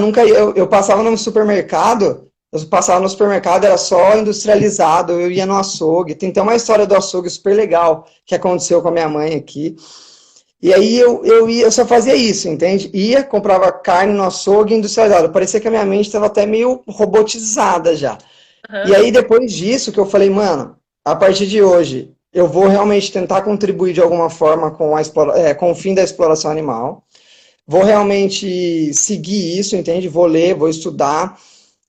eu passava no supermercado, eu passava no supermercado, era só industrializado, eu ia no açougue. Tem até uma história do açougue super legal que aconteceu com a minha mãe aqui. E aí eu só fazia isso, entende? Ia, comprava carne no açougue industrializado. Parecia que a minha mente estava até meio robotizada já. E Aham. aí depois disso que eu falei, mano, a partir de hoje eu vou realmente tentar contribuir de alguma forma com o fim da exploração animal. Vou realmente seguir isso, entende? Vou ler, vou estudar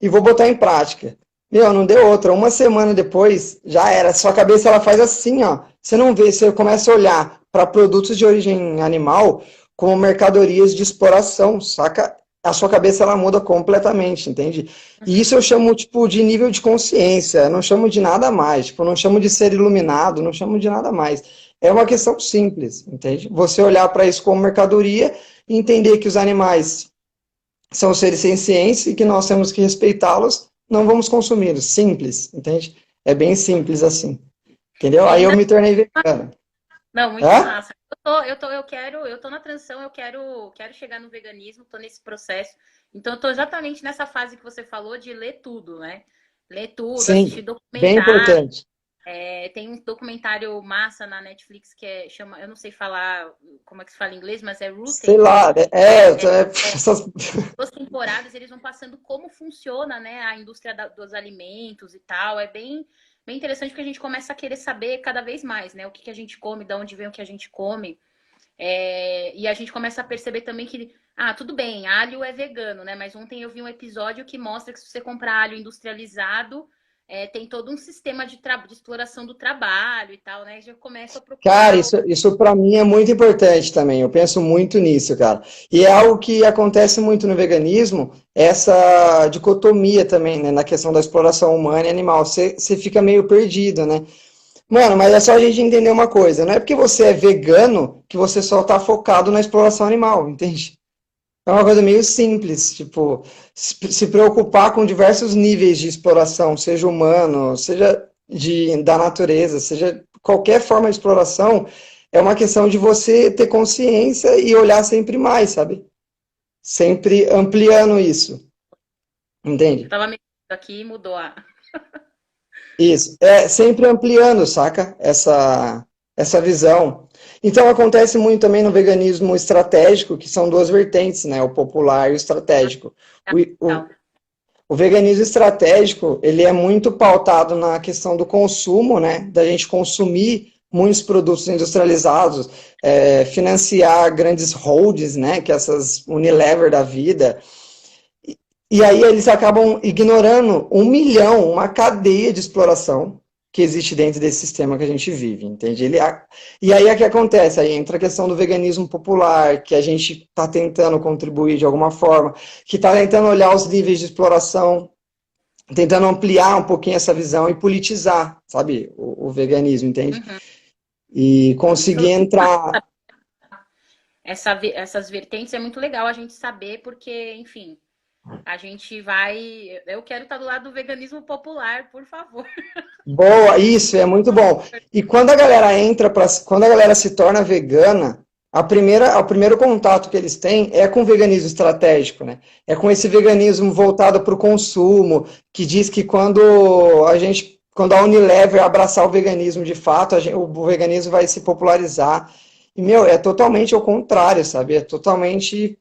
e vou botar em prática. Meu, não deu outra. Uma semana depois, já era. Sua cabeça ela faz assim, ó. Você não vê, você começa a olhar para produtos de origem animal como mercadorias de exploração, saca? A sua cabeça ela muda completamente, entende? E isso eu chamo tipo de nível de consciência. Eu não chamo de nada mais. Tipo, eu não chamo de ser iluminado, não chamo de nada mais. É uma questão simples, entende? Você olhar para isso como mercadoria e entender que os animais são seres sencientes e que nós temos que respeitá-los, não vamos consumi-los. Simples, entende? É bem simples assim. Entendeu? E Aí eu ainda me tornei vegano. não, muito Hã? massa. Eu tô na transição, quero chegar no veganismo, tô nesse processo. Então, eu tô exatamente nessa fase que você falou de ler tudo, né? Ler tudo, assistir Sim, bem documentário. importante. Tem um documentário massa na Netflix que chama, eu não sei falar como é que se fala em inglês, mas é Sei Rooted. lá, essas... Duas temporadas eles vão passando como funciona, né, a indústria dos alimentos e tal. É bem interessante porque a gente começa a querer saber cada vez mais, né, o que a gente come, de onde vem o que a gente come. E a gente começa a perceber também que, tudo bem, alho é vegano, né? Mas ontem eu vi um episódio que mostra que se você comprar alho industrializado, tem todo um sistema de exploração do trabalho e tal, né? Já começa a Cara, procurar. isso para mim é muito importante também. Eu penso muito nisso, cara. E é algo que acontece muito no veganismo, essa dicotomia também, né, na questão da exploração humana e animal. Você fica meio perdido, né? Mano, mas é só a gente entender uma coisa. Não é porque você é vegano que você só tá focado na exploração animal, entende? É uma coisa meio simples, tipo, se preocupar com diversos níveis de exploração, seja humano, seja da natureza, seja qualquer forma de exploração, é uma questão de você ter consciência e olhar sempre mais, sabe? Sempre ampliando isso, Eu entende? tava mexendo aqui e mudou a. Isso, é sempre ampliando, saca? Essa visão. Então acontece muito também no veganismo estratégico, que são duas vertentes, né? O popular e o estratégico. O, o, Então, o veganismo estratégico, ele é muito pautado na questão do consumo, né? Da gente consumir muitos produtos industrializados, financiar grandes holdings, né? Que é essas Unilever da vida, e aí eles acabam ignorando 1 milhão, uma cadeia de exploração que existe dentro desse sistema que a gente vive, entende? E aí é que acontece, aí entra a questão do veganismo popular, que a gente está tentando contribuir de alguma forma, que está tentando olhar os níveis de exploração, tentando ampliar um pouquinho essa visão e politizar, sabe, o veganismo, entende? uhum. E Não, isso, conseguir entrar... essas vertentes é muito legal a gente saber, porque, enfim, a gente vai. Eu quero estar do lado do veganismo popular, por favor. Boa, isso é muito bom. E quando a galera quando a galera se torna vegana, o primeiro contato que eles têm é com o veganismo estratégico, né? É com esse veganismo voltado para o consumo, que diz que quando a Unilever abraçar o veganismo de fato, o veganismo vai se popularizar. E, meu, é totalmente ao contrário, sabe? É totalmente,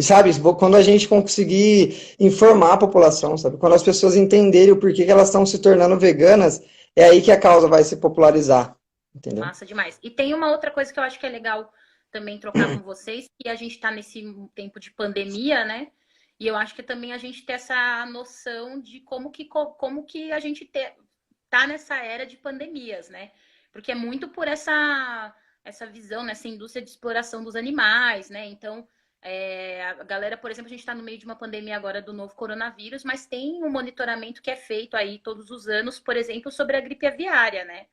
sabe, quando a gente conseguir informar a população, sabe, quando as pessoas entenderem o porquê que elas estão se tornando veganas, é aí que a causa vai se popularizar, entendeu? Massa demais. E tem uma outra coisa que eu acho que é legal também trocar com vocês, que a gente está nesse tempo de pandemia, né? E eu acho que também a gente ter essa noção de como que a gente tá nessa era de pandemias, né? Porque é muito por essa visão, nessa indústria de exploração dos animais, né? Então, a galera, por exemplo, a gente está no meio de uma pandemia agora do novo coronavírus, mas tem um monitoramento que é feito aí todos os anos, por exemplo, sobre a gripe aviária, né?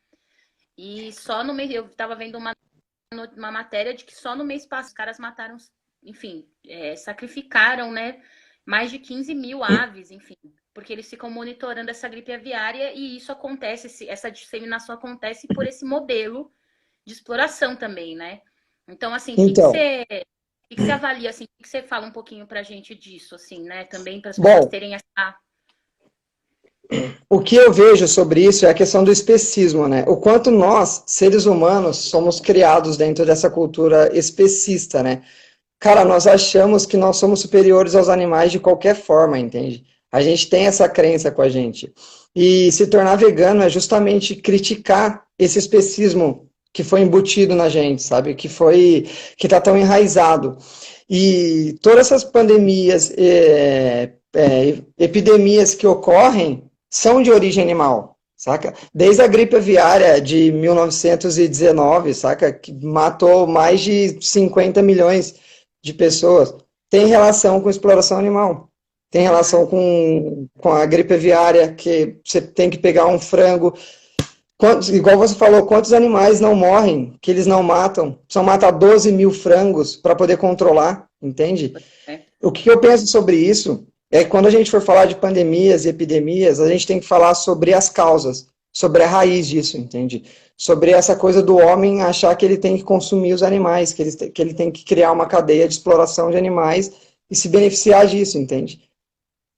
E só no mês, eu estava vendo uma matéria de que só no mês passado os caras mataram, enfim, sacrificaram, né? Mais de 15 mil aves, enfim, porque eles ficam monitorando essa gripe aviária e isso acontece, essa disseminação acontece por esse modelo de exploração também, né? Então, assim, o Então, que você avalia, assim, o que você fala um pouquinho pra gente disso, assim, né? Também para as pessoas bom, terem essa... o que eu vejo sobre isso é a questão do especismo, né? O quanto nós, seres humanos, somos criados dentro dessa cultura especista, né? Cara, nós achamos que nós somos superiores aos animais de qualquer forma, entende? A gente tem essa crença com a gente. E se tornar vegano é justamente criticar esse especismo que foi embutido na gente, sabe? Que tá tão enraizado. E todas essas pandemias, epidemias que ocorrem são de origem animal, saca? Desde a gripe aviária de 1919, saca? Que matou mais de 50 milhões de pessoas, tem relação com exploração animal. Tem relação com a gripe aviária, que você tem que pegar um frango. Igual você falou, quantos animais não morrem, que eles não matam? Precisam matar 12 mil frangos para poder controlar, entende? O que eu penso sobre isso é que quando a gente for falar de pandemias e epidemias, a gente tem que falar sobre as causas, sobre a raiz disso, entende? Sobre essa coisa do homem achar que ele tem que consumir os animais, que ele tem que criar uma cadeia de exploração de animais e se beneficiar disso, entende?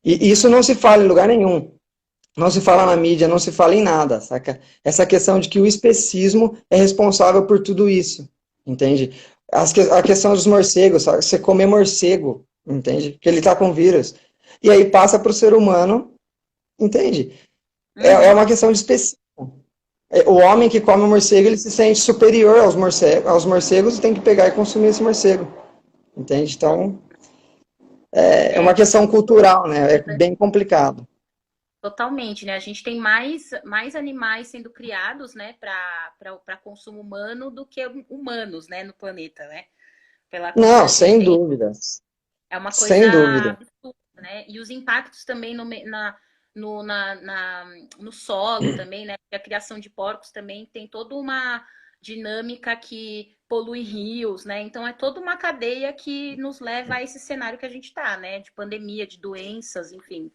E isso não se fala em lugar nenhum. Não se fala na mídia, não se fala em nada, saca? Essa questão de que o especismo é responsável por tudo isso, entende? A questão dos morcegos, sabe? Você comer morcego, entende? Porque ele tá com vírus. E aí passa para o ser humano, entende? É uma questão de especismo. O homem que come morcego, ele se sente superior aos morcegos e tem que pegar e consumir esse morcego. Entende? Então, é uma questão cultural, né? É bem complicado. Totalmente, né? A gente tem mais animais sendo criados, né, para consumo humano do que humanos, né, no planeta, né? Pela Não, quantidade de sem gente. dúvidas. É uma Sem coisa dúvida. absurda, né? E os impactos também no solo também, né? Porque a criação de porcos também tem toda uma dinâmica que polui rios, né? Então é toda uma cadeia que nos leva a esse cenário que a gente tá, né? De pandemia, de doenças, enfim.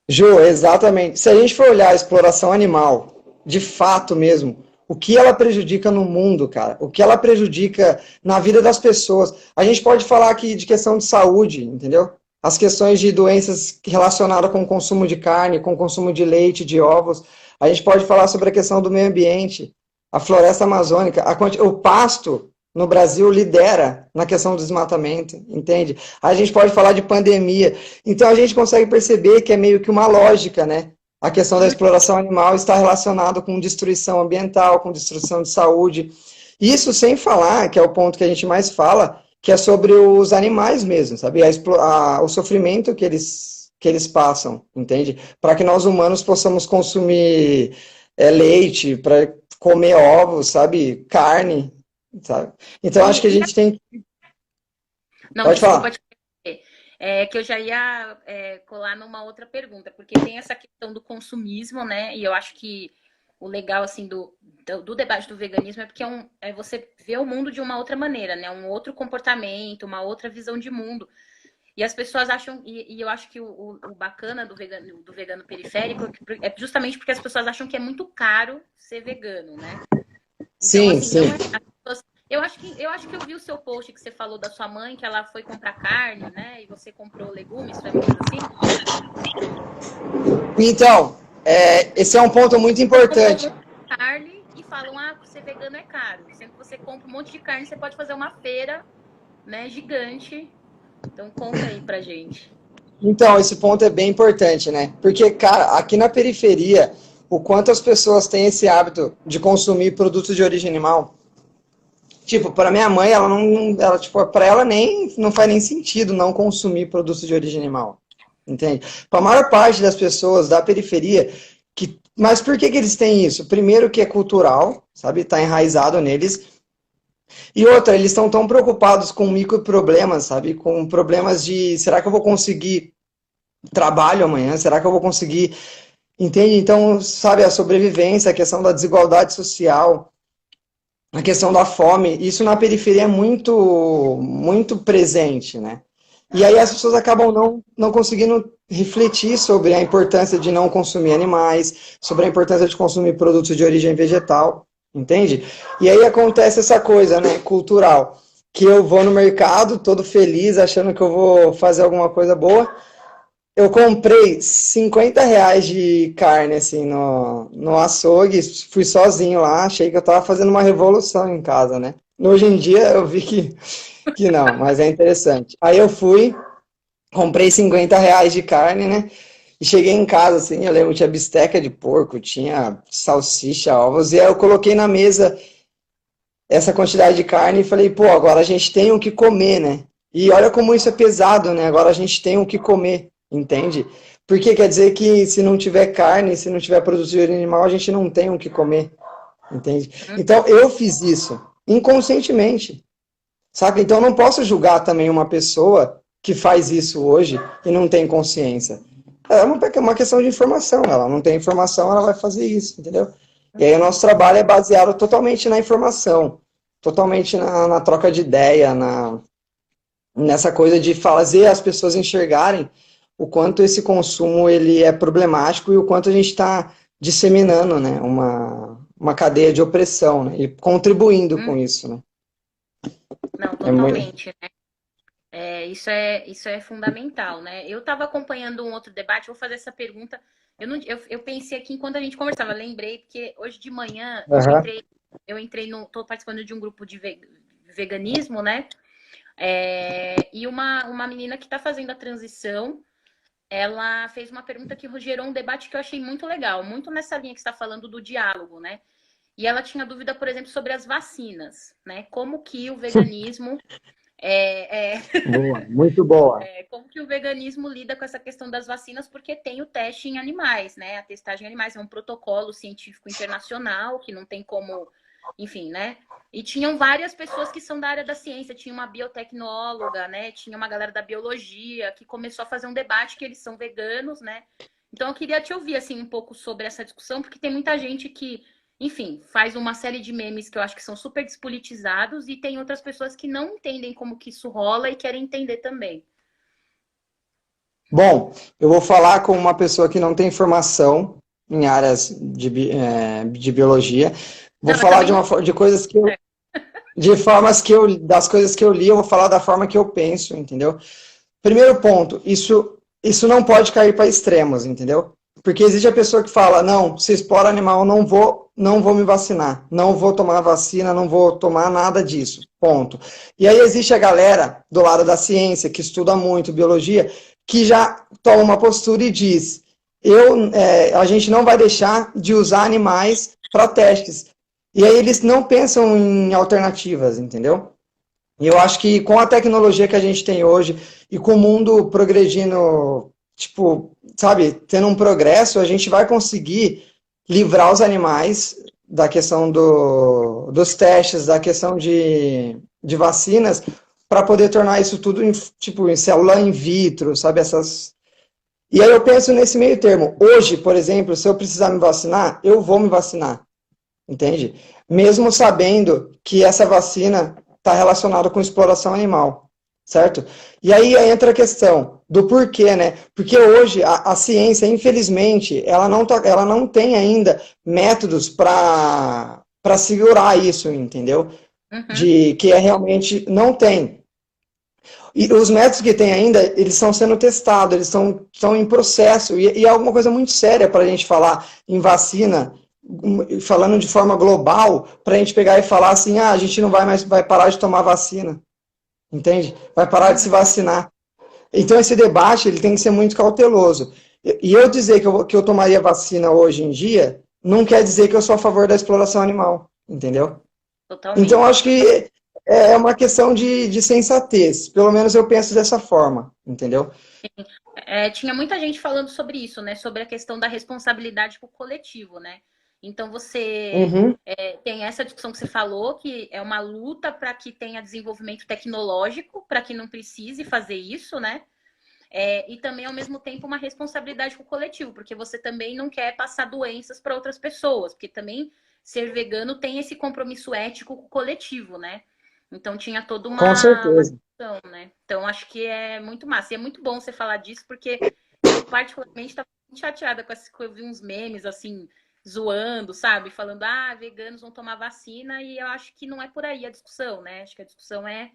Ju, exatamente. Se a gente for olhar a exploração animal, de fato mesmo, o que ela prejudica no mundo, cara, o que ela prejudica na vida das pessoas. A gente pode falar aqui de questão de saúde, entendeu? As questões de doenças relacionadas com o consumo de carne, com o consumo de leite, de ovos. A gente pode falar sobre a questão do meio ambiente, a floresta amazônica, o pasto no Brasil lidera na questão do desmatamento, entende? A gente pode falar de pandemia. Então a gente consegue perceber que é meio que uma lógica, né? A questão da exploração animal está relacionada com destruição ambiental, com destruição de saúde. Isso sem falar, que é o ponto que a gente mais fala, que é sobre os animais mesmo, sabe? O sofrimento que eles passam, entende? Para que nós humanos possamos consumir leite, para comer ovos, sabe? Carne, sabe? Então acho que a gente tem... Não, Pode desculpa falar. te interromper. É que eu já ia colar numa outra pergunta, porque tem essa questão do consumismo, né? E eu acho que o legal, assim, do debate do veganismo é porque você vê o mundo de uma outra maneira, né? Um outro comportamento, uma outra visão de mundo. E as pessoas acham, e eu acho que o bacana do vegano periférico é justamente porque as pessoas acham que é muito caro ser vegano, né? Então, Sim, assim, não sim. é. As pessoas, eu acho que eu vi o seu post que você falou da sua mãe, que ela foi comprar carne, né? E você comprou legumes, foi uma coisa assim? Então, esse é um ponto muito importante. Comprou um monte de carne e falam, ser vegano é caro. Sendo que você compra um monte de carne, você pode fazer uma feira, né, gigante. Então conta aí pra gente. Então, esse ponto é bem importante, né? Porque, cara, aqui na periferia, o quanto as pessoas têm esse hábito de consumir produtos de origem animal, Tipo, para minha mãe, ela não, ela, tipo, para ela nem não faz nem sentido não consumir produtos de origem animal. Entende? Para a maior parte das pessoas da periferia, mas por que eles têm isso? Primeiro que é cultural, sabe? Está enraizado neles. E outra, eles estão tão preocupados com microproblemas, sabe? Com problemas de, será que eu vou conseguir trabalho amanhã? Será que eu vou conseguir, entende? Então, sabe, a sobrevivência, a questão da desigualdade social, a questão da fome, isso na periferia é muito presente, né? E aí as pessoas acabam não conseguindo refletir sobre a importância de não consumir animais, sobre a importância de consumir produtos de origem vegetal, entende? E aí acontece essa coisa, né, cultural, que eu vou no mercado todo feliz, achando que eu vou fazer alguma coisa boa. Eu comprei R$ 50 de carne, assim, no açougue, fui sozinho lá, achei que eu tava fazendo uma revolução em casa, né? Hoje em dia eu vi que não, mas é interessante. Aí eu fui, comprei R$ 50 de carne, né? E cheguei em casa, assim, eu lembro, tinha bisteca de porco, tinha salsicha, ovos, e aí eu coloquei na mesa essa quantidade de carne e falei, pô, agora a gente tem o que comer, né? E olha como isso é pesado, né? Agora a gente tem o que comer, entende? Porque quer dizer que se não tiver carne, se não tiver produto de origem animal, a gente não tem o que comer, entende? Então eu fiz isso inconscientemente, sabe? Então eu não posso julgar também uma pessoa que faz isso hoje e não tem consciência. É uma questão de informação, ela não tem informação, ela vai fazer isso, entendeu? E aí o nosso trabalho é baseado totalmente na informação, totalmente na troca de ideia, nessa coisa de fazer as pessoas enxergarem o quanto esse consumo ele é problemático e o quanto a gente está disseminando, né, uma cadeia de opressão, né, e contribuindo com isso, né. Não, totalmente, né? Isso é fundamental, né? Eu estava acompanhando um outro debate, vou fazer essa pergunta. Eu pensei aqui enquanto a gente conversava, lembrei, porque hoje de manhã estou participando de um grupo de veganismo, né? E uma menina que está fazendo a transição, ela fez uma pergunta que gerou um debate que eu achei muito legal, muito nessa linha que você está falando do diálogo, né? E ela tinha dúvida, por exemplo, sobre as vacinas, né? Como que o veganismo Boa, muito boa. Como que o veganismo lida com essa questão das vacinas, porque tem o teste em animais, né? A testagem em animais é um protocolo científico internacional que não tem como, enfim, né? E tinham várias pessoas que são da área da ciência, tinha uma biotecnóloga, né? Tinha uma galera da biologia que começou a fazer um debate que eles são veganos, né? Então eu queria te ouvir assim um pouco sobre essa discussão, porque tem muita gente que, enfim, faz uma série de memes que eu acho que são super despolitizados e tem outras pessoas que não entendem como que isso rola e querem entender também. Bom, eu vou falar com uma pessoa que não tem formação em áreas de biologia. Vou falar de coisas que eu, das coisas que eu li, eu vou falar da forma que eu penso, entendeu? Primeiro ponto, isso não pode cair para extremos, entendeu? Porque existe a pessoa que fala, não, se explora animal, não vou me vacinar, não vou tomar vacina, não vou tomar nada disso, ponto. E aí existe a galera do lado da ciência, que estuda muito biologia, que já toma uma postura e diz, a gente não vai deixar de usar animais para testes. E aí eles não pensam em alternativas, entendeu? E eu acho que com a tecnologia que a gente tem hoje e com o mundo progredindo, tipo, sabe, tendo um progresso, a gente vai conseguir livrar os animais da questão dos testes, da questão de vacinas, para poder tornar isso tudo em célula in vitro, sabe, E aí eu penso nesse meio termo. Hoje, por exemplo, se eu precisar me vacinar, eu vou me vacinar, entende? Mesmo sabendo que essa vacina está relacionada com exploração animal, certo? E aí entra a questão do porquê, né? Porque hoje a ciência, infelizmente, ela não tem ainda métodos para segurar isso, entendeu? De que realmente não tem. E os métodos que tem ainda, eles estão sendo testados, eles estão em processo, e é alguma coisa muito séria para a gente falar em vacina, falando de forma global, para a gente pegar e falar assim, a gente não vai parar de tomar vacina, entende? Vai parar de se vacinar. Então esse debate ele tem que ser muito cauteloso. E eu dizer que eu tomaria vacina hoje em dia, não quer dizer que eu sou a favor da exploração animal, entendeu? Totalmente. Então acho que é uma questão de sensatez. Pelo menos eu penso dessa forma, entendeu? Tinha muita gente falando sobre isso, né? Sobre a questão da responsabilidade com o coletivo, né? Então você Uhum, tem essa discussão que você falou, que é uma luta para que tenha desenvolvimento tecnológico, para que não precise fazer isso, né? E também, ao mesmo tempo, uma responsabilidade com o coletivo, porque você também não quer passar doenças para outras pessoas, porque também ser vegano tem esse compromisso ético com o coletivo, né? Então tinha toda com uma certeza. discussão, né? Então acho que é muito massa. E é muito bom você falar disso, porque eu particularmente estava muito chateada com essa que eu vi uns memes assim, zoando, sabe? Falando, veganos vão tomar vacina, e eu acho que não é por aí a discussão, né? Acho que a discussão é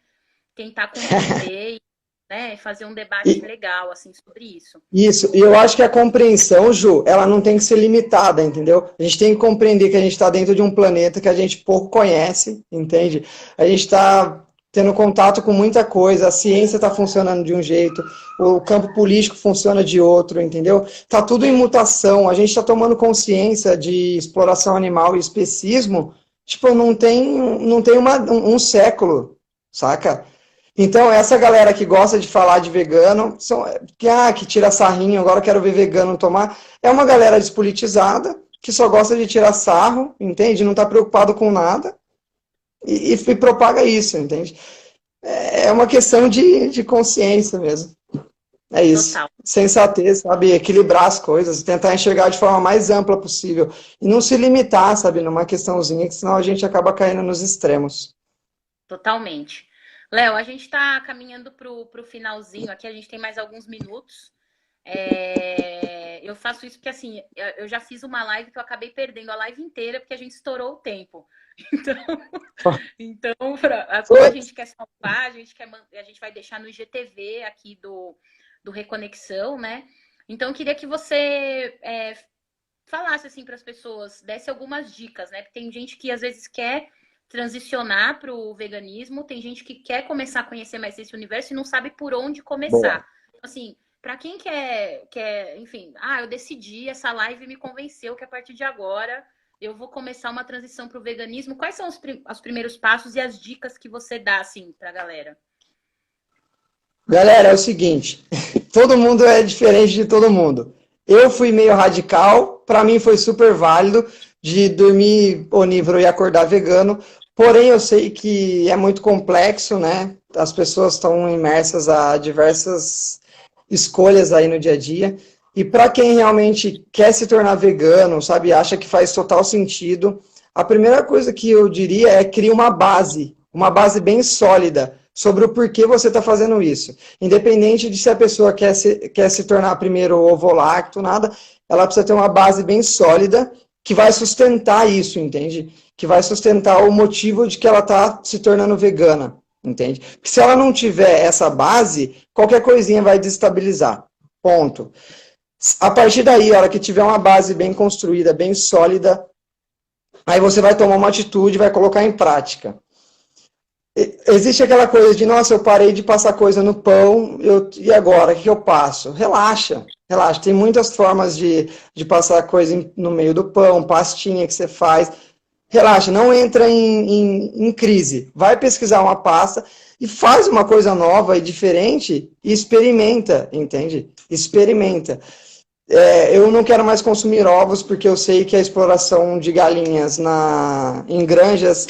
tentar compreender, né? Fazer um debate E, legal, assim, sobre isso. isso, e eu acho que a compreensão, Ju, ela não tem que ser limitada, entendeu? A gente tem que compreender que a gente está dentro de um planeta que a gente pouco conhece, entende? A gente está tendo contato com muita coisa, a ciência está funcionando de um jeito, o campo político funciona de outro, entendeu? Tá tudo em mutação, a gente está tomando consciência de exploração animal e especismo, tipo, não tem um século, saca? Então, essa galera que gosta de falar de vegano, que tira sarrinho, agora eu quero ver vegano tomar, é uma galera despolitizada, que só gosta de tirar sarro, entende? Não está preocupado com nada e propaga isso, entende? É uma questão de consciência mesmo. É isso. Total. Sensatez, sabe? Equilibrar as coisas, tentar enxergar de forma mais ampla possível. E não se limitar, sabe, numa questãozinha, que senão a gente acaba caindo nos extremos. Totalmente. Léo, a gente está caminhando para o finalzinho aqui, a gente tem mais alguns minutos. Eu faço isso porque, assim, eu já fiz uma live que eu acabei perdendo a live inteira porque a gente estourou o tempo. Então, como a gente quer salvar, a gente vai deixar no IGTV aqui do Reconexão, né? Então, eu queria que você falasse, assim, para as pessoas, desse algumas dicas, né? Porque tem gente que, às vezes, quer transicionar para o veganismo, tem gente que quer começar a conhecer mais esse universo e não sabe por onde Boa. começar. Então, assim, para quem quer, enfim, eu decidi, essa live me convenceu que a partir de agora eu vou começar uma transição para o veganismo. Quais são os primeiros passos e as dicas que você dá, assim, para a galera? Galera, é o seguinte, todo mundo é diferente de todo mundo. Eu fui meio radical, para mim foi super válido de dormir onívoro e acordar vegano, porém eu sei que é muito complexo, né? As pessoas estão imersas a diversas escolhas aí no dia a dia. E para quem realmente quer se tornar vegano, sabe, acha que faz total sentido, a primeira coisa que eu diria é criar uma base bem sólida sobre o porquê você está fazendo isso. Independente de se a pessoa quer se tornar primeiro ovo-lacto, nada, ela precisa ter uma base bem sólida que vai sustentar isso, entende? Que vai sustentar o motivo de que ela está se tornando vegana, entende? Porque se ela não tiver essa base, qualquer coisinha vai desestabilizar. Ponto. A partir daí, a hora que tiver uma base bem construída, bem sólida, aí você vai tomar uma atitude, vai colocar em prática. Existe aquela coisa de, nossa, eu parei de passar coisa no pão, e agora, o que eu passo? Relaxa, relaxa. Tem muitas formas de passar coisa no meio do pão, pastinha que você faz. Relaxa, não entra em crise. Vai pesquisar uma pasta e faz uma coisa nova e diferente e experimenta, entende? Experimenta. Eu não quero mais consumir ovos porque eu sei que a exploração de galinhas em granjas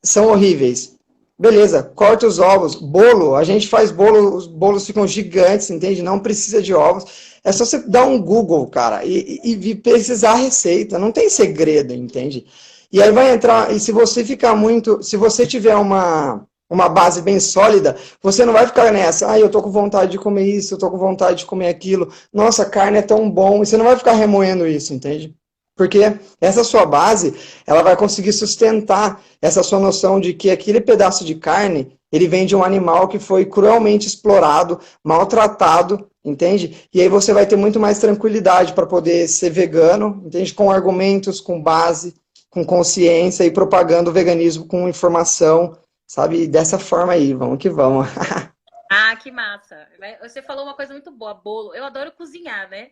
são horríveis. Beleza, corta os ovos. Bolo, a gente faz bolo, os bolos ficam gigantes, entende? Não precisa de ovos. É só você dar um Google, cara, e pesquisar a receita. Não tem segredo, entende? E aí vai entrar, e se você ficar muito, se você tiver uma base bem sólida, você não vai ficar nessa, eu tô com vontade de comer isso, eu tô com vontade de comer aquilo, nossa, carne é tão bom, e você não vai ficar remoendo isso, entende? Porque essa sua base, ela vai conseguir sustentar essa sua noção de que aquele pedaço de carne, ele vem de um animal que foi cruelmente explorado, maltratado, entende? E aí você vai ter muito mais tranquilidade para poder ser vegano, entende? Com argumentos, com base, com consciência e propagando o veganismo com informação, sabe? Dessa forma aí, vamos que vamos. Que massa. Você falou uma coisa muito boa, bolo. Eu adoro cozinhar, né?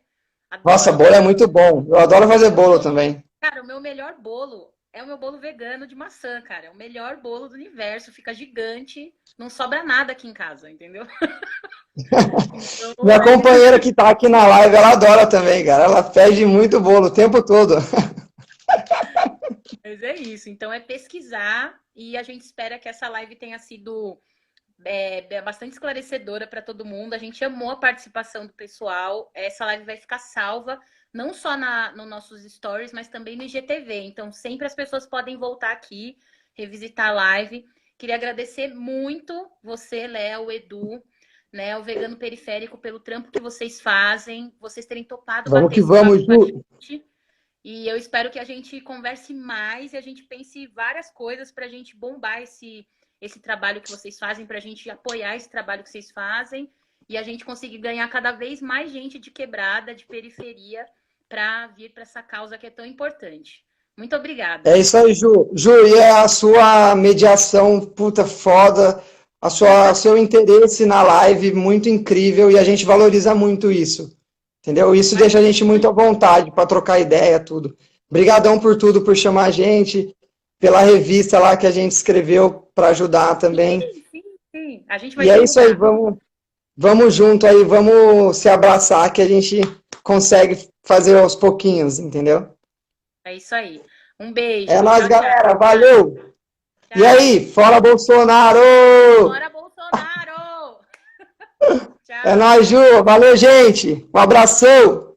Nossa, Adoro. bolo é muito bom. Eu adoro fazer bolo também. Cara, o meu melhor bolo é o meu bolo vegano de maçã, cara. É o melhor bolo do universo, fica gigante, não sobra nada aqui em casa, entendeu? Então, Minha companheira que tá aqui na live, ela adora também, cara. Ela pede muito bolo o tempo todo. mas é isso. Então é pesquisar e a gente espera que essa live tenha sido bastante esclarecedora para todo mundo. A gente amou a participação do pessoal. Essa live vai ficar salva, não só nos nossos stories, mas também no IGTV. Então, sempre as pessoas podem voltar aqui, revisitar a live. Queria agradecer muito você, Léo, Edu, né, o Vegano Periférico, pelo trampo que vocês fazem, vocês terem topado Vamos bater que esse papo vamos, com a Ju. gente. E eu espero que a gente converse mais e a gente pense várias coisas para a gente bombar esse trabalho que vocês fazem, para a gente apoiar esse trabalho que vocês fazem e a gente conseguir ganhar cada vez mais gente de quebrada, de periferia, para vir para essa causa que é tão importante. Muito obrigada. É isso aí, Ju. Ju, e a sua mediação, puta foda, seu interesse na live, muito incrível, e a gente valoriza muito isso. Entendeu? Isso deixa a gente muito à vontade para trocar ideia, tudo. Obrigadão por tudo, por chamar a gente, pela revista lá que a gente escreveu para ajudar também. Sim. A gente vai E é divulgar. isso aí, vamos junto aí, vamos se abraçar que a gente consegue fazer aos pouquinhos, entendeu? É isso aí. Um beijo. É nóis, Tchau, galera. tchau. Valeu! Tchau. E aí, fora Bolsonaro! Bora, Bolsonaro! Tchau. É nóis, Ju. Valeu, gente. Um abração.